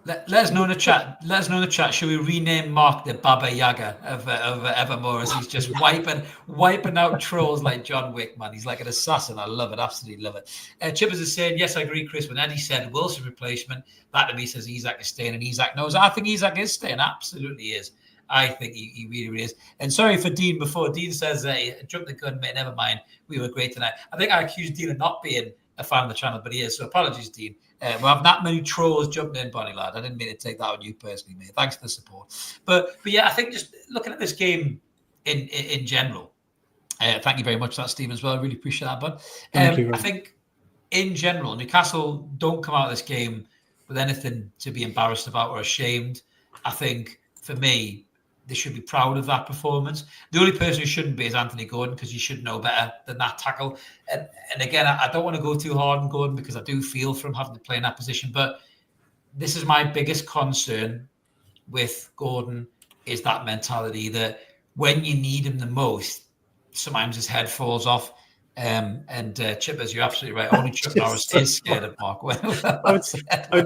Let us know in the chat. Let us know in the chat. Should we rename Mark the Baba Yaga of Evermore, as he's just wiping out trolls like John Wick, man. He's like an assassin. I love it. Absolutely love it. Chippers is saying, yes, I agree, Chris. When Eddie said Wilson replacement, that to me says Isak is staying, and Isak knows. I think Isak is staying. Absolutely is. I think he really, really is. And sorry for Dean before. Dean says, jumped the gun, mate. Never mind. We were great tonight. I think I accused Dean of not being a fan of the channel, but he is. So apologies, Dean. We have that many trolls jumping in, Bonnie lad. I didn't mean to take that on you personally, mate. Thanks for the support. But yeah, I think just looking at this game in general, thank you very much for that, Steve, as well. I really appreciate that, bud. Thank you. I think in general, Newcastle don't come out of this game with anything to be embarrassed about or ashamed. I think for me, they should be proud of that performance. The only person who shouldn't be is Anthony Gordon, because he should know better than that tackle. And again, I don't want to go too hard on Gordon because I do feel for him having to play in that position. But this is my biggest concern with Gordon, is that mentality that when you need him the most, sometimes his head falls off. Chippers, you're absolutely right. Only Chuck Norris is scared of Mark. It's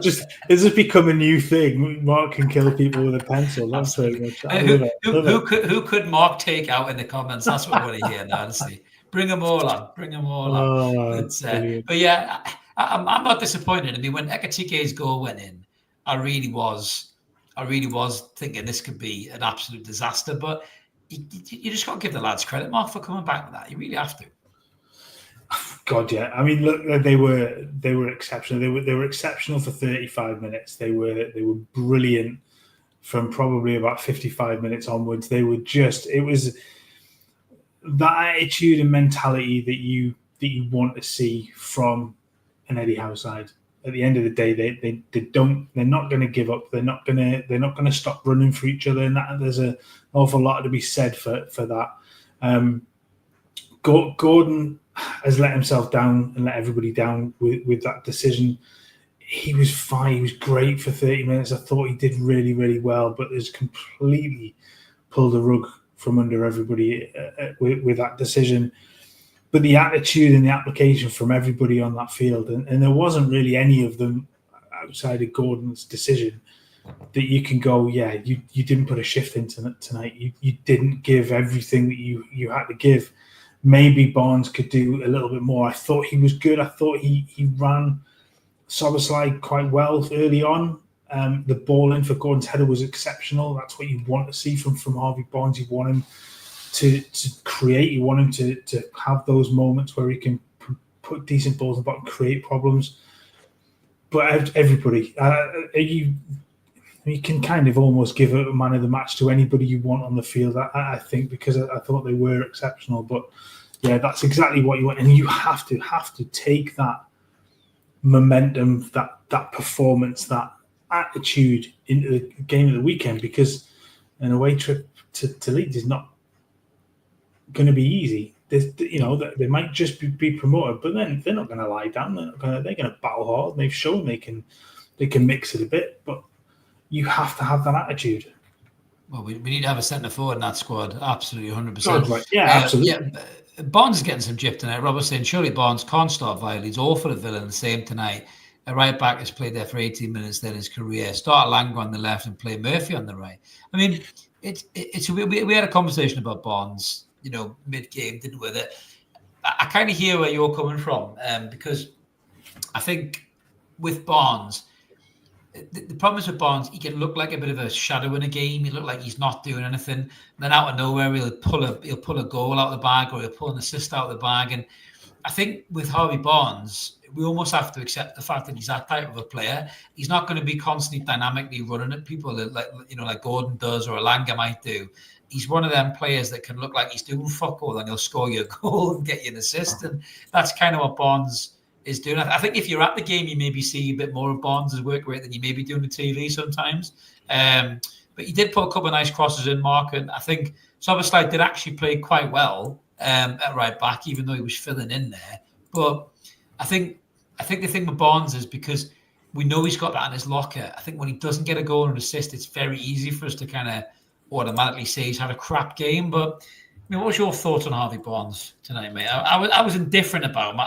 just become a new thing. Mark can kill people with a pencil. That's so much. Who could Mark take out in the comments? That's what I want to hear now. Honestly, bring them all on. Bring them all on. But yeah, I'm not disappointed. I mean, when Ekatike's goal went in, I really was thinking this could be an absolute disaster. But you just got to give the lads credit, Mark, for coming back with that. You really have to. God, yeah. I mean, look, they were exceptional. They were exceptional for 35 minutes. They were brilliant from probably about 55 minutes onwards. They were just, it was that attitude and mentality that you want to see from an Eddie Howe side. At the end of the day, they're not going to give up. They're not going to stop running for each other, and that there's an awful lot to be said for that. Gordon has let himself down and let everybody down with that decision. He was fine. He was great for 30 minutes. I thought he did really, really well, but has completely pulled the rug from under everybody with that decision. But the attitude and the application from everybody on that field, and there wasn't really any of them outside of Gordon's decision that you can go, yeah, you didn't put a shift into tonight. You didn't give everything that you had to give. Maybe Barnes could do a little bit more. I thought he was good. I thought he ran Szoboszlai quite well early on. The ball in for Gordon's header was exceptional. That's what you want to see from Harvey Barnes. You want him to create. You want him to have those moments where he can put decent balls in the bottom, create problems. But everybody, you can kind of almost give a man of the match to anybody you want on the field, I think, because I thought they were exceptional. But yeah, that's exactly what you want. And you have to take that momentum, that performance, that attitude into the game of the weekend, because an away trip to Leeds is not going to be easy. They might just be promoted, but then they're not going to lie down. They're going to battle hard. They've shown they can mix it a bit, but you have to have that attitude. Well, we need to have a centre forward in that squad. Absolutely, 100%. Right. Yeah, absolutely. Yeah, Barnes is getting some gyp tonight. Robert's saying surely Barnes can't start Violet. He's awful at Villa, the same tonight. A right back has played there for 18 minutes then in his career. Start Langer on the left and play Murphy on the right. I mean, we had a conversation about Barnes, mid-game, didn't we? That I kind of hear where you're coming from, because I think with Barnes, the problem is with Barnes, he can look like a bit of a shadow in a game. He look like he's not doing anything. And then out of nowhere, he'll pull a goal out of the bag, or he'll pull an assist out of the bag. And I think with Harvey Barnes, we almost have to accept the fact that he's that type of a player. He's not going to be constantly dynamically running at people like Gordon does or a Langer might do. He's one of them players that can look like he's doing fuck all, and he'll score you a goal and get you an assist. And that's kind of what Barnes is doing. I think if you're at the game, you maybe see a bit more of Barnes' work rate than you may be doing the TV sometimes. But he did put a couple of nice crosses in, Mark, and I think Szoboszlai did actually play quite well at right back, even though he was filling in there. But I think the thing with Barnes is because we know he's got that in his locker. I think when he doesn't get a goal or an assist, it's very easy for us to kind of automatically say he's had a crap game. But what was your thoughts on Harvey Barnes tonight, mate? I was indifferent about him.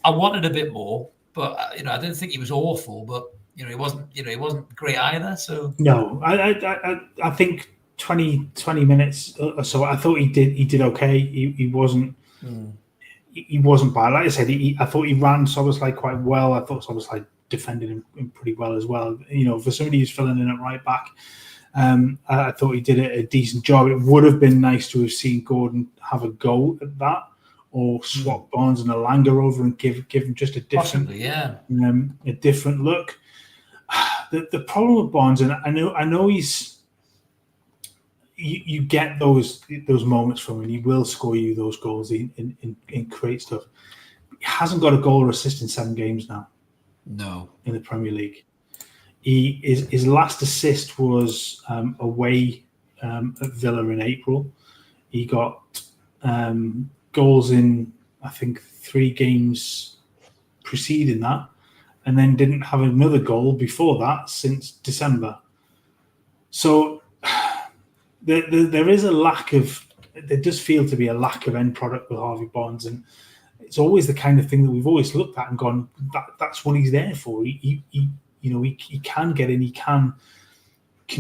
I wanted a bit more, but I didn't think he was awful. But he wasn't great either. So no, I think 20 minutes or so. I thought he did okay. He wasn't. He wasn't bad. Like I said, I thought he ran Szoboszlai quite well. I thought Szoboszlai defended him pretty well as well. For somebody who's filling in at right back, I thought he did a decent job. It would have been nice to have seen Gordon have a go at that, or swap Barnes and Alanga over and give him just a different, a different look. The problem with Barnes, and I know he's. You get those moments from him. He will score you those goals in create stuff. He hasn't got a goal or assist in 7 games now. No, in the Premier League. His last assist was away at Villa in April. He got goals in, I think, 3 games preceding that, and then didn't have another goal before that since December. So there is a lack of, there does feel to be a lack of end product with Harvey Barnes, and it's always the kind of thing that we've always looked at and gone, that's what he's there for. He can get in, he can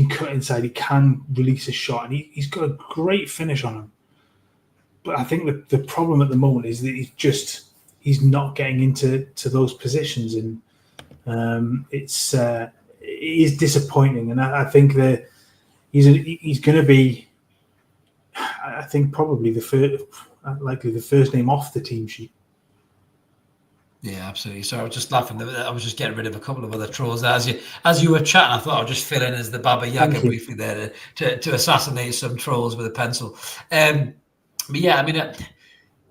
cut inside, he can release a shot, and he's got a great finish on him. But I think the problem at the moment is that he's not getting into those positions, and it's is disappointing, and I think that he's going to be, I think, probably likely the first name off the team sheet. Yeah, absolutely. So I was just laughing. I was just getting rid of a couple of other trolls as you were chatting. I thought I'd just fill in as the Baba Yaga briefly there to assassinate some trolls with a pencil. But yeah, I mean,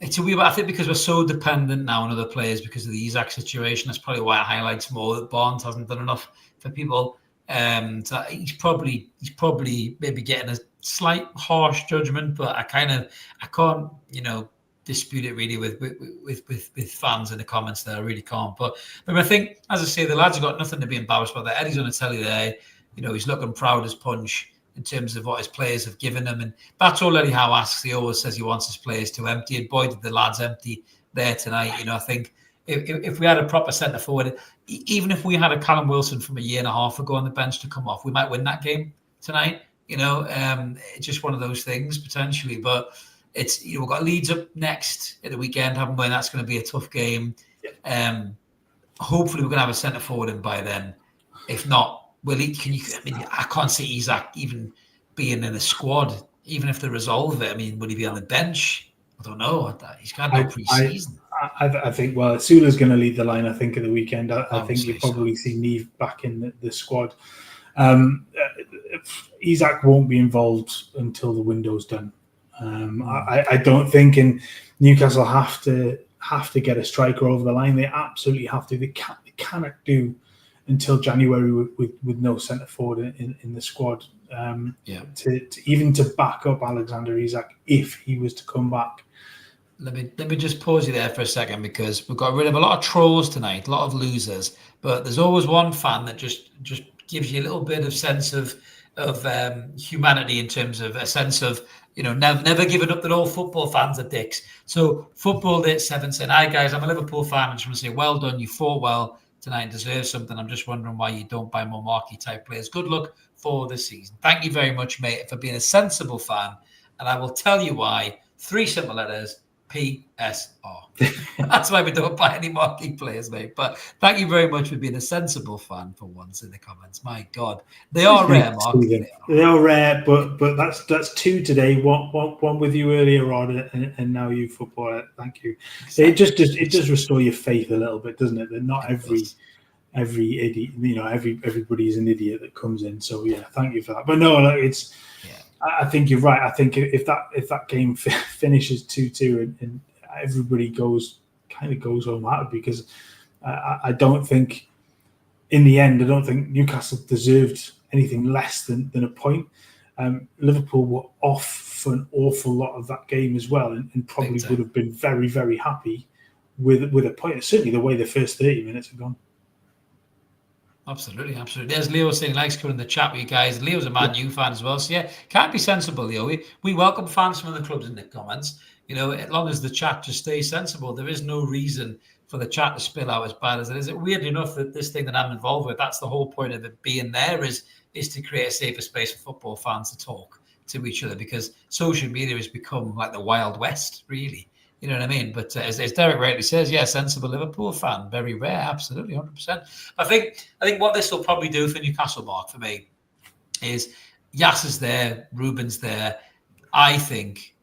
it's a wee bit. I think because we're so dependent now on other players because of the Isak situation. That's probably why it highlights more that Barnes hasn't done enough for people. So he's probably maybe getting a slight harsh judgment, but I can't dispute it really with fans in the comments there. I really can't. But I think, as I say, the lads have got nothing to be embarrassed about. That Eddie's on the telly there. He's looking proud as punch in terms of what his players have given him. And that's all Eddie Howe asks. He always says he wants his players to empty. And boy, did the lads empty there tonight. I think if we had a proper centre forward, even if we had a Callum Wilson from a year and a half ago on the bench to come off, we might win that game tonight. It's just one of those things potentially. But it's we've got Leeds up next at the weekend, haven't we? And that's going to be a tough game. Hopefully, we're going to have a centre forward in by then. If not, I can't see Isak even being in the squad, even if they resolve it. I mean, would he be on the bench? I don't know. He's got no pre-season. I think, Sula's going to lead the line, I think, at the weekend. I think you'll probably see Neve back in the squad. Isak won't be involved until the window's done. I don't think Newcastle have to get a striker over the line. They absolutely have to. They cannot do until January with no centre forward in the squad. To back up Alexander Isak if he was to come back. Let me just pause you there for a second, because we've got rid of a lot of trolls tonight, a lot of losers, but there's always one fan that just gives you a little bit of sense of humanity, in terms of a sense of never giving up that all football fans are dicks. So Football Date 7 saying, "Hi guys, I'm a Liverpool fan. I just want to say well done. You fought well tonight and deserve something. I'm just wondering why you don't buy more marquee type players. Good luck for the season." Thank you very much, mate, for being a sensible fan, and I will tell you why. 3 simple letters. PSR. That's why we don't buy any marquee players, mate. But thank you very much for being a sensible fan for once in the comments. My God, they are rare, Mark. They are rare, but that's 2 today. One with you earlier on, and now you, Footballer. Thank you. Exactly. It does restore your faith a little bit, doesn't it? That not every idiot, everybody's an idiot that comes in. So yeah, thank you for that. But no, it's. I think you're right. I think if that game finishes 2-2 and everybody goes home happy, because I don't think in the end, I don't think Newcastle deserved anything less than a point. Liverpool were off for an awful lot of that game as well, and probably would have been very, very happy with a point. Certainly the way the first 30 minutes have gone. Absolutely. There's Leo saying he likes coming in the chat with you guys. Leo's a Man U fan as well. So yeah, can't be sensible, Leo. We welcome fans from other clubs in the comments. As long as the chat just stays sensible, there is no reason for the chat to spill out as bad as it is. It's weird enough that this thing that I'm involved with, that's the whole point of it being there, is to create a safer space for football fans to talk to each other, because social media has become like the Wild West, really. You know what I mean? But as Derek rightly says, yeah, sensible Liverpool fan, very rare, absolutely, 100%. I think what this will probably do for Newcastle, Mark, for me, is Yasser's there, Ruben's there. I think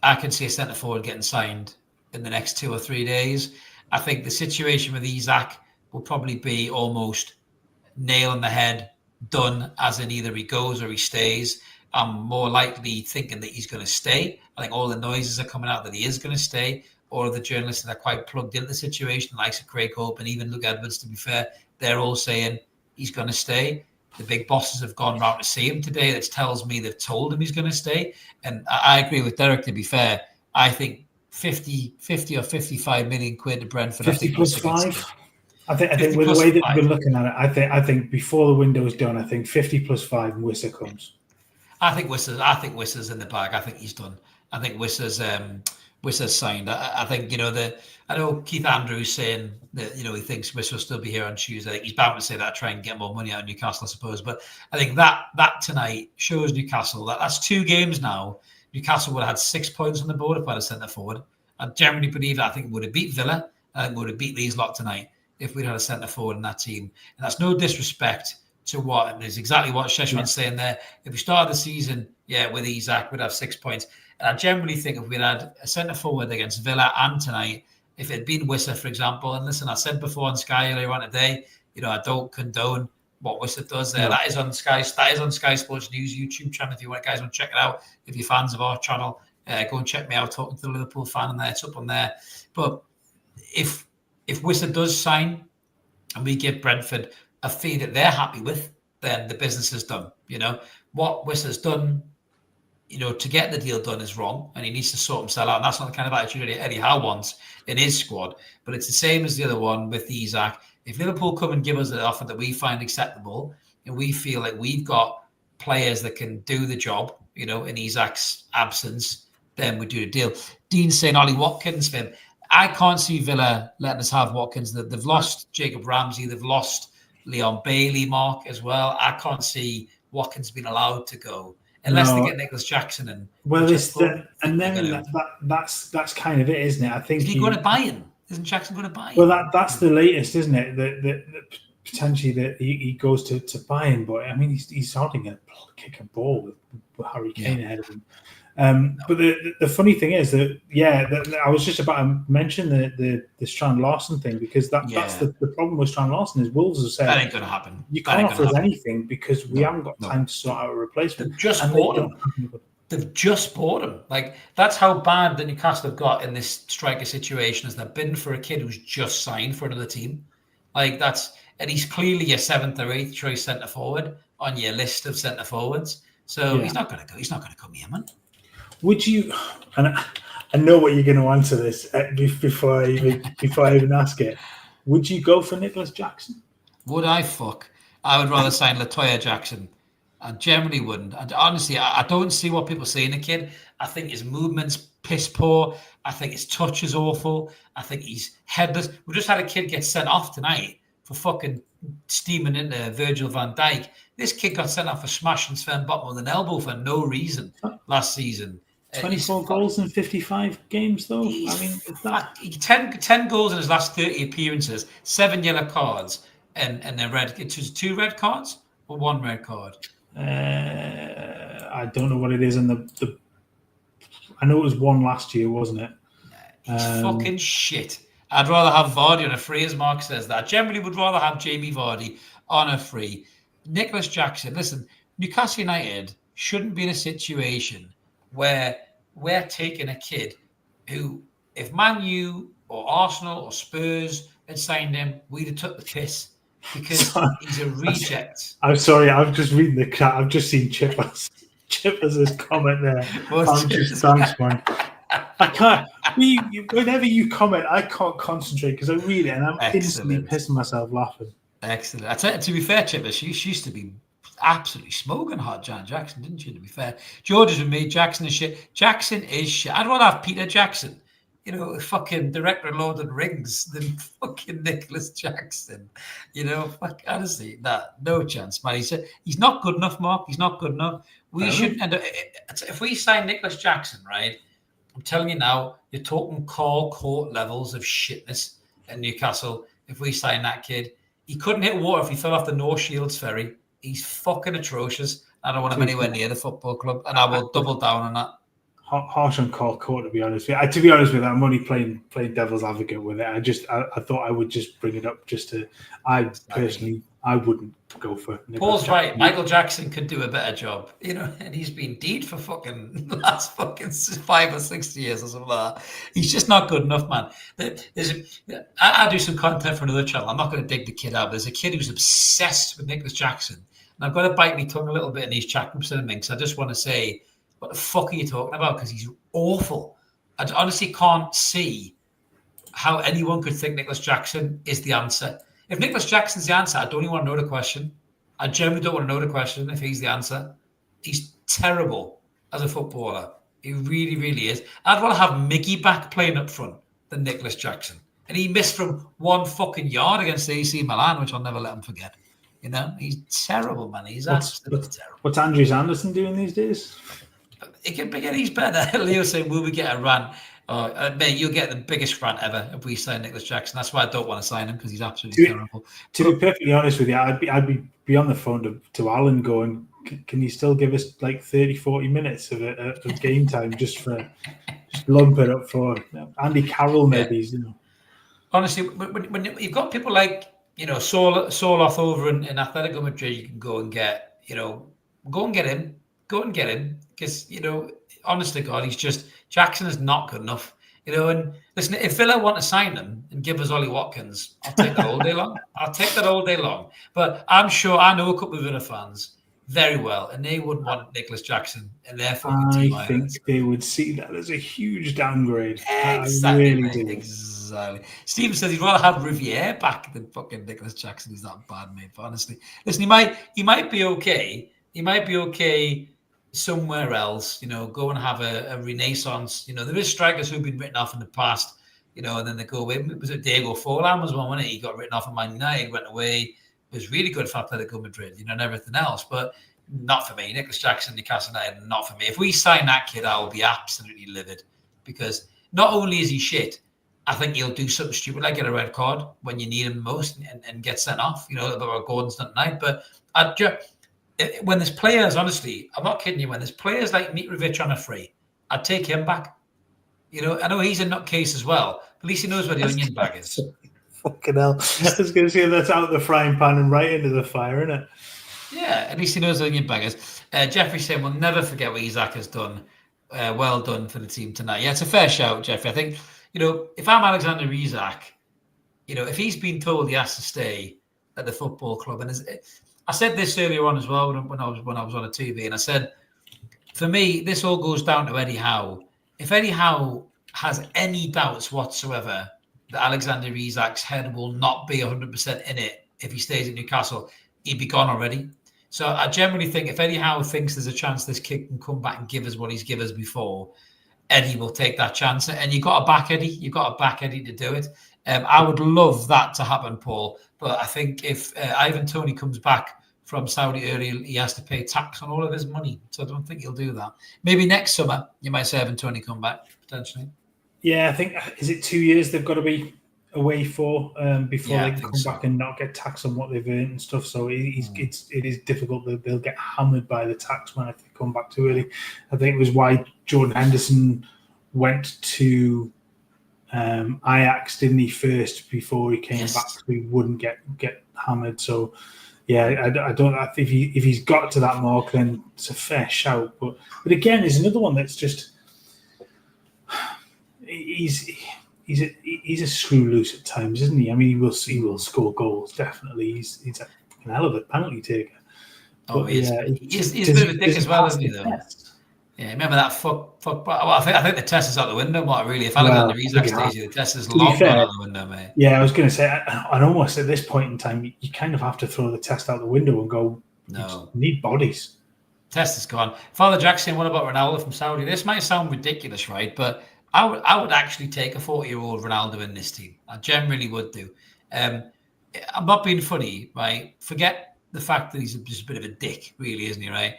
I can see a centre forward getting signed in the next 2 or 3 days. I think the situation with Isak will probably be almost nail on the head, done, as in either he goes or he stays. I'm more likely thinking that he's going to stay. I think all the noises are coming out that he is going to stay. All of the journalists that are quite plugged into the situation, like Craig Hope and even Luke Edwards, to be fair, they're all saying he's going to stay. The big bosses have gone round to see him today. That tells me they've told him he's going to stay. And I agree with Derek, to be fair. I think 50 or 55 million quid to Brentford. 50 plus 5. I think with the way that we're looking at it, I think before the window is done, I think 50 plus 5 and Wisser comes. I think Wisser's in the bag. I think he's done. I think Wisser's signed. I think I know Keith Andrews saying that he thinks Wisser will still be here on Tuesday. I think he's bound to say that, try and get more money out of Newcastle, I suppose. But I think that tonight shows Newcastle that's 2 games now. Newcastle would have had 6 points on the board if I had a centre forward. I generally believe that I think we would have beat Villa. I think we would have beat these lot tonight if we'd had a centre forward in that team. And that's no disrespect to what? And there's exactly what Sheshman's saying there. If we started the season, with Isak, we'd have 6 points. And I generally think if we'd had a centre forward against Villa and tonight, if it had been Wissa, for example, and listen, I said before on Sky earlier on today, I don't condone what Wissa does there. No. That is on Sky. That is on Sky Sports News YouTube channel. If you guys want to check it out, if you're fans of our channel, go and check me out talking to the Liverpool fan, and it's up on there. But if Wissa does sign, and we give Brentford a fee that they're happy with, then the business is done. What Wissa's done, to get the deal done is wrong, and he needs to sort himself out. And that's not the kind of attitude Eddie Howe wants in his squad. But it's the same as the other one with Isak. If Liverpool come and give us an offer that we find acceptable, and we feel like we've got players that can do the job, in Isak's absence, then we do the deal. Dean's saying Ollie Watkins for him. I can't see Villa letting us have Watkins. They've lost Jacob Ramsey. They've lost Leon Bailey, Mark, as well. I can't see Watkins being allowed to go unless they get Nicholas Jackson in. Well, that's kind of it, isn't it? I think is he going to buy him? Isn't Jackson going to buy him? Well, that's the latest, isn't it? That potentially that he goes to buy him, but I mean he's hardly going to kick a ball with Harry Kane ahead of him. But the funny thing is that I was just about to mention the Strand Larson thing, because that's the problem with Strand Larson is Wolves have said that ain't going to happen. You can't offer us anything because we haven't got time to sort out a replacement. They've just bought him. They've just bought him. Like, that's how bad the Newcastle have got in this striker situation, is they're bidding for a kid who's just signed for another team. Like, and he's clearly your 7th or 8th choice centre forward on your list of centre forwards. So he's not going to go. He's not going to come here, man. Would you? And I know what you're going to answer this before I even ask it. Would you go for Nicholas Jackson? Would I? I would rather sign Latoya Jackson. I generally wouldn't. And honestly, I don't see what people see in the kid. I think his movement's piss poor. I think his touch is awful. I think he's headless. We just had a kid get sent off tonight for fucking steaming into Virgil van Dijk. This kid got sent off for smashing Sven Botman with an elbow for no reason last season. 24 goals in 55 games, though. I mean, 10 goals in his last 30 appearances, 7 yellow cards, and a red. It was 2 red cards or 1 red card. I don't know what it is. And I know it was 1 last year, wasn't it? He's fucking shit. I'd rather have Vardy on a free, as Mark says that. I generally would rather have Jamie Vardy on a free. Nicholas Jackson, listen, Newcastle United shouldn't be in a situation where we're taking a kid who, if Man U or Arsenal or Spurs had signed him, we'd have took the piss, because he's a reject. I'm sorry, I'm just reading the chat. I've just seen Chippers' comment there. Thanks, man. I can't. Whenever you comment, I can't concentrate because I read it and I'm instantly pissing myself laughing. Excellent. I tell you, to be fair, Chippers, she used to be absolutely smoking hot Jan Jackson, didn't she? To be fair, George is with me. Jackson is shit. Jackson is shit. I'd rather have Peter Jackson, fucking director of Lord of the Rings, than fucking Nicholas Jackson. Fuck, honestly, no chance, man. He's not good enough, Mark. He's not good enough. We shouldn't. And if we sign Nicholas Jackson, right? I'm telling you now, you're talking Carl Court levels of shitness at Newcastle. If we sign that kid, he couldn't hit water if he fell off the North Shields ferry. He's fucking atrocious. I don't want him anywhere near the football club, and I will double down on that. Harsh on Carl Court, to be honest with you. To be honest with you, I'm only playing devil's advocate with it. I thought I would just bring it up I wouldn't go for Nicholas Paul's Jackson. Right. Michael Jackson could do a better job, and he's been deed for fucking the last fucking 5 or 6 years or something like that. He's just not good enough, man. I do some content for another channel. I'm not going to dig the kid out. There's a kid who's obsessed with Nicholas Jackson, and I've got to bite my tongue a little bit in these chat groups and things. I just want to say, what the fuck are you talking about? Because he's awful. I honestly can't see how anyone could think Nicholas Jackson is the answer. If Nicholas Jackson's the answer, I don't even want to know the question. I generally don't want to know the question if he's the answer. He's terrible as a footballer. He really, really is. I'd rather have Mickey back playing up front than Nicholas Jackson. And he missed from 1 fucking yard against AC Milan, which I'll never let him forget. He's terrible, man. He's absolutely terrible. What's Andrew Anderson doing these days? He's better. Leo saying, will we get a run? Mate, you'll get the biggest rant ever if we sign Nicholas Jackson. That's why I don't want to sign him, because he's absolutely terrible. To be perfectly honest with you, I'd be on the phone to Alan going, can you still give us like 30, 40 minutes of game time just lump it up for Andy Carroll, maybe, you know. Honestly, when you've got people like, you know, Soloth over in Atletico Madrid, you can go and get, you know, go and get him, because, you know, honest to God, Jackson is not good enough, you know. And listen, if Villa want to sign him and give us Ollie Watkins, I'll take that all day long. But I'm sure I know a couple of Villa fans very well, and they wouldn't want Nicholas Jackson in their fucking team. I think they would see that as a huge downgrade. Exactly, I really do. Exactly. Stephen says he'd rather have Riviere back than fucking Nicholas Jackson. He's that bad, mate. But honestly, listen, he might be okay. He might be okay somewhere else. You know, go and have a renaissance. You know, there is strikers who've been written off in the past. You know, and then they go away. Was it Diego Forlan was one, wasn't it? He got written off at Man United, went away. Was really good for Atletico Madrid, you know, and everything else, but not for me. Nicholas Jackson, Newcastle United, not for me. If we sign that kid, I will be absolutely livid, because not only is he shit, I think he'll do something stupid like get a red card when you need him most and get sent off. You know, what Gordon's done tonight. But when there's players, honestly, I'm not kidding you. When there's players like Mitrovic on a free, I'd take him back. You know, I know he's a nutcase as well, but at least he knows where the onion bag is. Fucking hell. I was going to say that's out of the frying pan and right into the fire, isn't it? Yeah, at least he knows the onion baggers. Jeffrey saying, we'll never forget what Isak has done. Well done for the team tonight. Yeah, it's a fair shout, Jeffrey. I think, you know, if I'm Alexander Isak, you know, if he's been told he has to stay at the football club, and I said this earlier on as well when I was on a TV, and I said, for me, this all goes down to Eddie Howe. If Eddie Howe has any doubts whatsoever that Alexander Isak's head will not be 100% in it if he stays at Newcastle, he'd be gone already. So I generally think if Eddie Howe thinks there's a chance this kid can come back and give us what he's given us before, Eddie will take that chance. And you've got to back Eddie. You've got to back Eddie to do it. I would love that to happen, Paul. But I think if Ivan Toney comes back from Saudi early, he has to pay tax on all of his money. So I don't think he'll do that. Maybe next summer, you might say Ivan Toney come back, potentially. Yeah, I think, is it 2 years they've got to be away for before they can come back and not get taxed on what they've earned and stuff. So it is difficult that they'll get hammered by the tax when they come back too early. I think it was why Jordan Henderson went to Ajax, didn't he, first before he came back, so he wouldn't get hammered. So yeah, I don't. If he's got to that mark, then it's a fair shout. But again, there's another one that's just he's a screw loose at times, isn't he? I mean, he will score goals, definitely. He's a hell of a penalty taker. Oh, he's a bit of a dick as well, isn't he? Though. Yeah, remember that fuck. Well, I think the test is out the window, Mark. Really, if Alexander Isak stays here, the test is long gone out the window, mate. Yeah, I was going to say, and almost at this point in time, you kind of have to throw the test out the window and go. No, you need bodies. Test is gone. Father Jackson, what about Ronaldo from Saudi? This might sound ridiculous, right? But I would actually take a 40-year-old Ronaldo in this team. I generally would do. I'm not being funny, right? Forget the fact that he's just a bit of a dick, really, isn't he, right?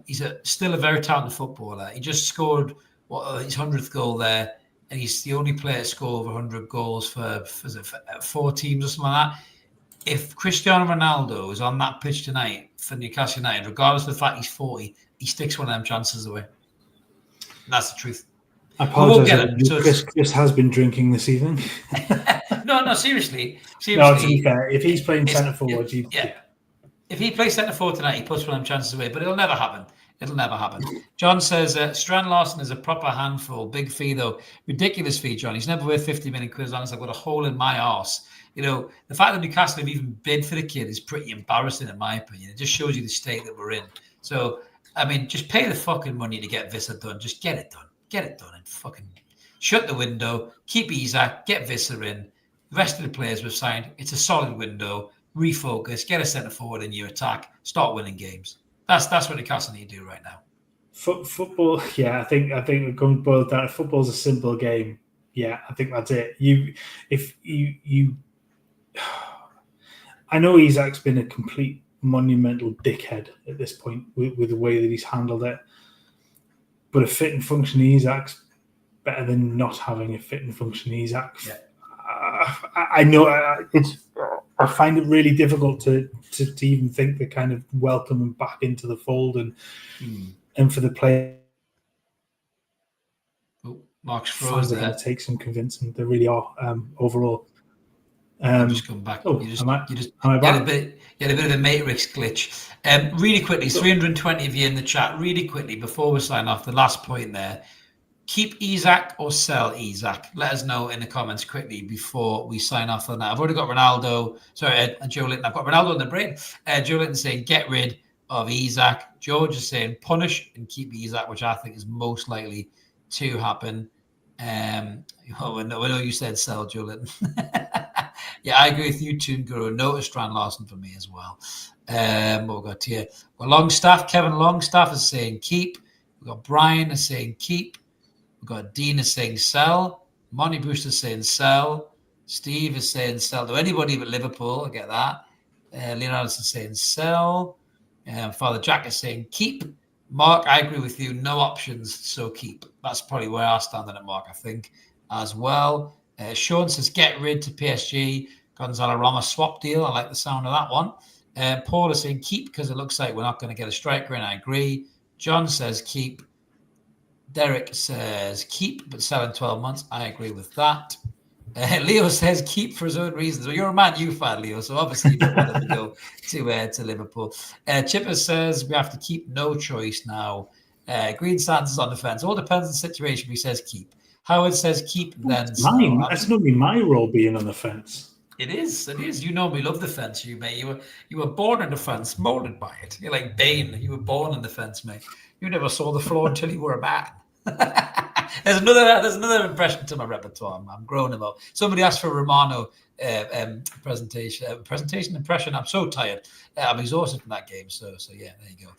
He's still a very talented footballer. He just scored his 100th goal there, and he's the only player to score over 100 goals for 4 teams or something like that. If Cristiano Ronaldo is on that pitch tonight for Newcastle United, regardless of the fact he's 40, he sticks one of them chances away. And that's the truth. I apologize. Chris has been drinking this evening. No, seriously. No, to be fair, if he's playing centre forward, if he plays centre forward tonight, he puts one of them chances away, but it'll never happen. John says, Strand Larson is a proper handful. Big fee, though. Ridiculous fee, John. He's never worth 50 million quid as long as I've got a hole in my arse. You know, the fact that Newcastle have even bid for the kid is pretty embarrassing, in my opinion. It just shows you the state that we're in. So, I mean, just pay the fucking money to get Visser done. Just get it done. Get it done and fucking shut the window. Keep Isak. Get Visser in. The rest of the players we've signed, it's a solid window. Refocus. Get a centre forward in your attack. Start winning games. That's what Newcastle need to do right now. Football, yeah, I think it comes boiled down. Football's a simple game. Yeah, I think that's it. I know Isak's been a complete monumental dickhead at this point with the way that he's handled it. But a fit and functioning Isak's better than not having a fit and functioning Isak. Yeah. I know I find it really difficult to even think to kind of welcome him back into the fold and for the player. Mark's froze fans there. are going to take some convincing. They really are overall. I've just come back. Oh, you am I had back? a bit of a matrix glitch. Really quickly, 320 of you in the chat. Really quickly, before we sign off, the last point there. Keep Isak or sell Isak? Let us know in the comments quickly before we sign off on that. I've already got Ronaldo. Sorry, Joe Linton. I've got Ronaldo in the brain. Joe Linton saying get rid of Isak. George is saying punish and keep Isak, which I think is most likely to happen. I know you said sell, Joe Linton. Yeah, I agree with you, Toon Guru. No to Strand Larson for me as well. What we got here? Well, Longstaff. Kevin Longstaff is saying keep. We've got Brian is saying keep. We've got Dean is saying sell. Monty Brewster is saying sell. Steve is saying sell to anybody but Liverpool. I get that. Leonardo is saying sell. Father Jack is saying keep. Mark, I agree with you. No options, so keep. That's probably where I stand on it, Mark, I think, as well. Sean says get rid to PSG. Gonzalo Ramos swap deal. I like the sound of that one. Paul is saying keep because it looks like we're not going to get a striker, and I agree. John says keep. Derek says keep, but sell in 12 months. I agree with that. Leo says keep for his own reasons. Well, you're a Man U fan, Leo, so obviously you don't want him to go to Liverpool. Chipper says we have to keep, no choice now. Green Sands is on the fence. All depends on the situation. He says keep. Howard says keep, then sell. That's not my role being on the fence. It is. You normally love the fence, you mate. You were born in the fence, molded by it. You're like Bane. You were born in the fence, mate. You never saw the floor until you were a man. There's another impression to my repertoire. I'm growing them up. Somebody asked for a Romano presentation impression. I'm so tired. I'm exhausted from that game. So yeah, there you go.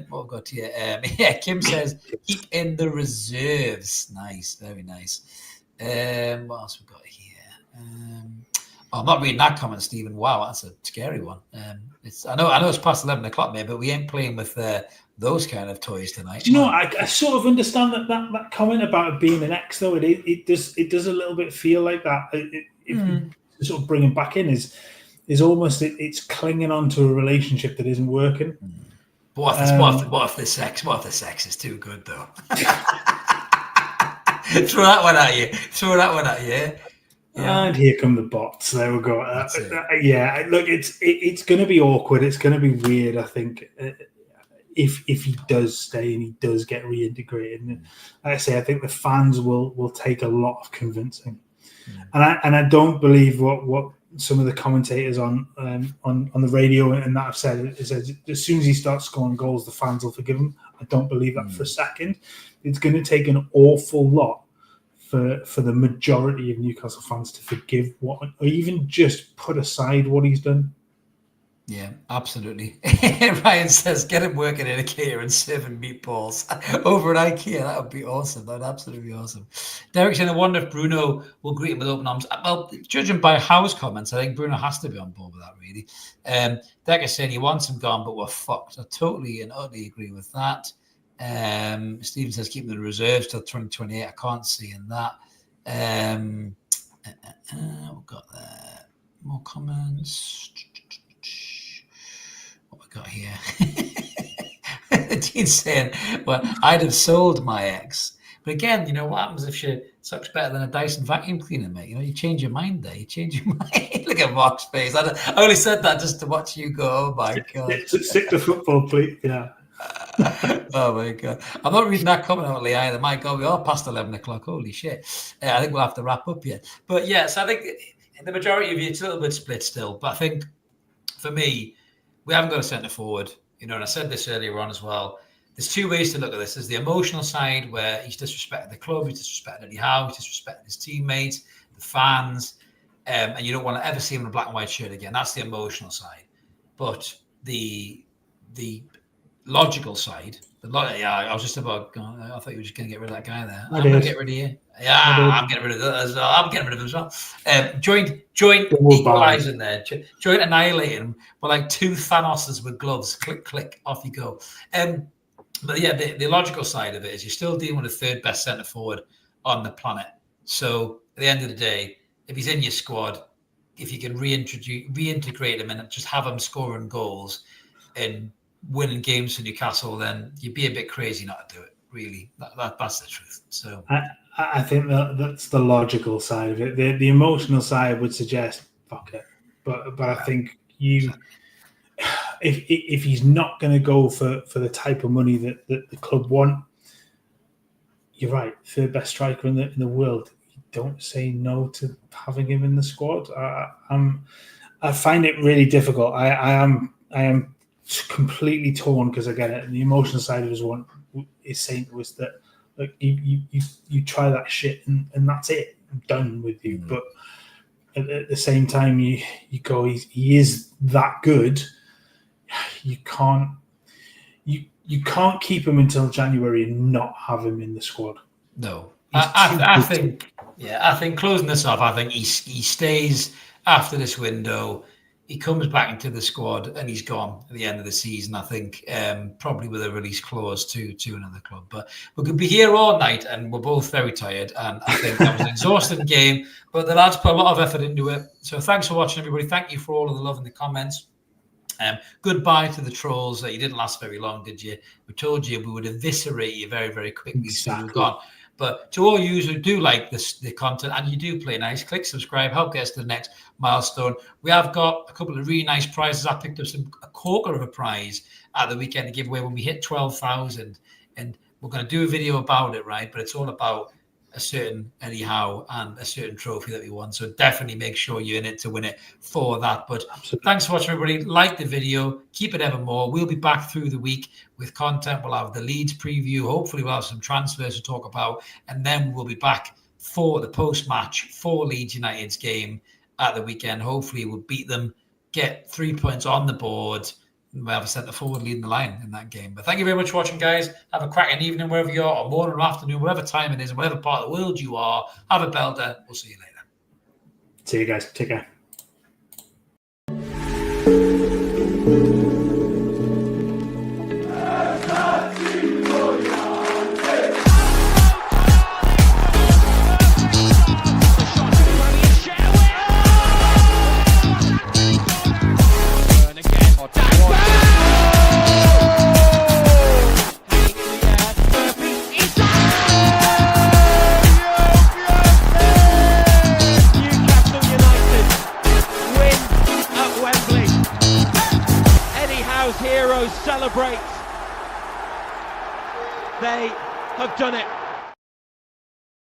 What we've got here? Kim says keep in the reserves. Nice, very nice. What else we got here? I'm not reading that comment, Stephen. Wow, that's a scary one. I know it's past 11 o'clock, mate, but we ain't playing with those kind of toys tonight. Do you know, I sort of understand that comment about it being an X, though. It does a little bit feel like that. If sort of bringing back in is almost it's clinging on to a relationship that isn't working. What if the sex is too good, though? Throw that one at you. Yeah. And here come the bots. There we go. Yeah, look, it's going to be awkward. It's going to be weird, I think, if he does stay and he does get reintegrated. And like I say, I think the fans will take a lot of convincing. And I don't believe what some of the commentators on the radio and that have said is that as soon as he starts scoring goals, the fans will forgive him. I don't believe that for a second. It's going to take an awful lot for the majority of Newcastle fans to forgive or even just put aside what he's done. Yeah, absolutely. Ryan says, get him working in IKEA and serving meatballs over at IKEA. That would be awesome. That would absolutely be awesome. Derek's saying, I wonder if Bruno will greet him with open arms. Well, judging by Howe's comments, I think Bruno has to be on board with that, really. Derek is saying he wants him gone, but we're fucked. I totally and utterly agree with that. Stephen says, keep the reserves till 2028. I can't see in that. We've got more comments. What we got here? Dean's saying, well, I'd have sold my ex. But again, you know, what happens if she sucks better than a Dyson vacuum cleaner, mate? You know, you change your mind there. You change your mind. Look at Mark's face. I only said that just to watch you go, oh my God. Stick to football, please. Yeah. Oh my God. I'm not reading that comment out either. My God, we are past 11 o'clock. Holy shit. I think we'll have to wrap up yet. But yes, I think the majority of you, it's a little bit split still. But I think for me, we haven't got a centre forward, you know, and I said this earlier on as well. There's two ways to look at this. There's the emotional side where he's disrespected the club, he's disrespected Eddie Howe, he's disrespected his teammates, the fans, and you don't want to ever see him in a black and white shirt again. That's the emotional side. But the logical side, I was just about, I thought you were just going to get rid of that guy there. I'm going to get rid of you. Yeah, I'm getting rid of that as well. I'm getting rid of him as well. Joint equalizing there. Joint annihilating him. But like two Thanoses with gloves. Click, click, off you go. But yeah, the logical side of it is you're still dealing with a third best centre forward on the planet. So at the end of the day, if he's in your squad, if you can reintegrate him and just have him scoring goals and winning games for Newcastle, then you'd be a bit crazy not to do it. Really, that's the truth. So I think that's the logical side of it. The emotional side would suggest fuck it, but I think if he's not going to go for the type of money that the club want, you're right. Third best striker in the world. You don't say no to having him in the squad. I find it really difficult. I am completely torn because again, the emotional side of his one is saying to us that like you try that shit and that's it. I'm done with you. But at the same time, you go, he is that good. You can't keep him until January and not have him in the squad. No, I think closing this off, I think he stays after this window. He comes back into the squad and he's gone at the end of the season. I think probably with a release clause to another club. But we could be here all night and we're both very tired. And I think that was an exhausting game. But the lads put a lot of effort into it. So thanks for watching, everybody. Thank you for all of the love in the comments. Goodbye to the trolls. You didn't last very long, did you? We told you we would eviscerate you very, very quickly. Exactly. So you're gone. But to all you who do like the content and you do play nice, click subscribe, help get us to the next milestone. We have got a couple of really nice prizes. I picked up a corker of a prize at the weekend to give away when we hit 12,000. And we're going to do a video about it, right? But it's all about a certain Eddie Howe and a certain trophy that we won. So definitely make sure you're in it to win it for that. But Thanks for watching, everybody. Like the video. Keep it evermore. We'll be back through the week with content. We'll have the Leeds preview. Hopefully we'll have some transfers to talk about. And then we'll be back for the post-match for Leeds United's game at the weekend. Hopefully we'll beat them, get 3 points on the board. We have a centre forward leading the line in that game. But thank you very much for watching, guys. Have a cracking evening wherever you are, or morning or afternoon, whatever time it is, whatever part of the world you are. Have a belter. We'll see you later. See you guys. Take care. Celebrate. They have done it.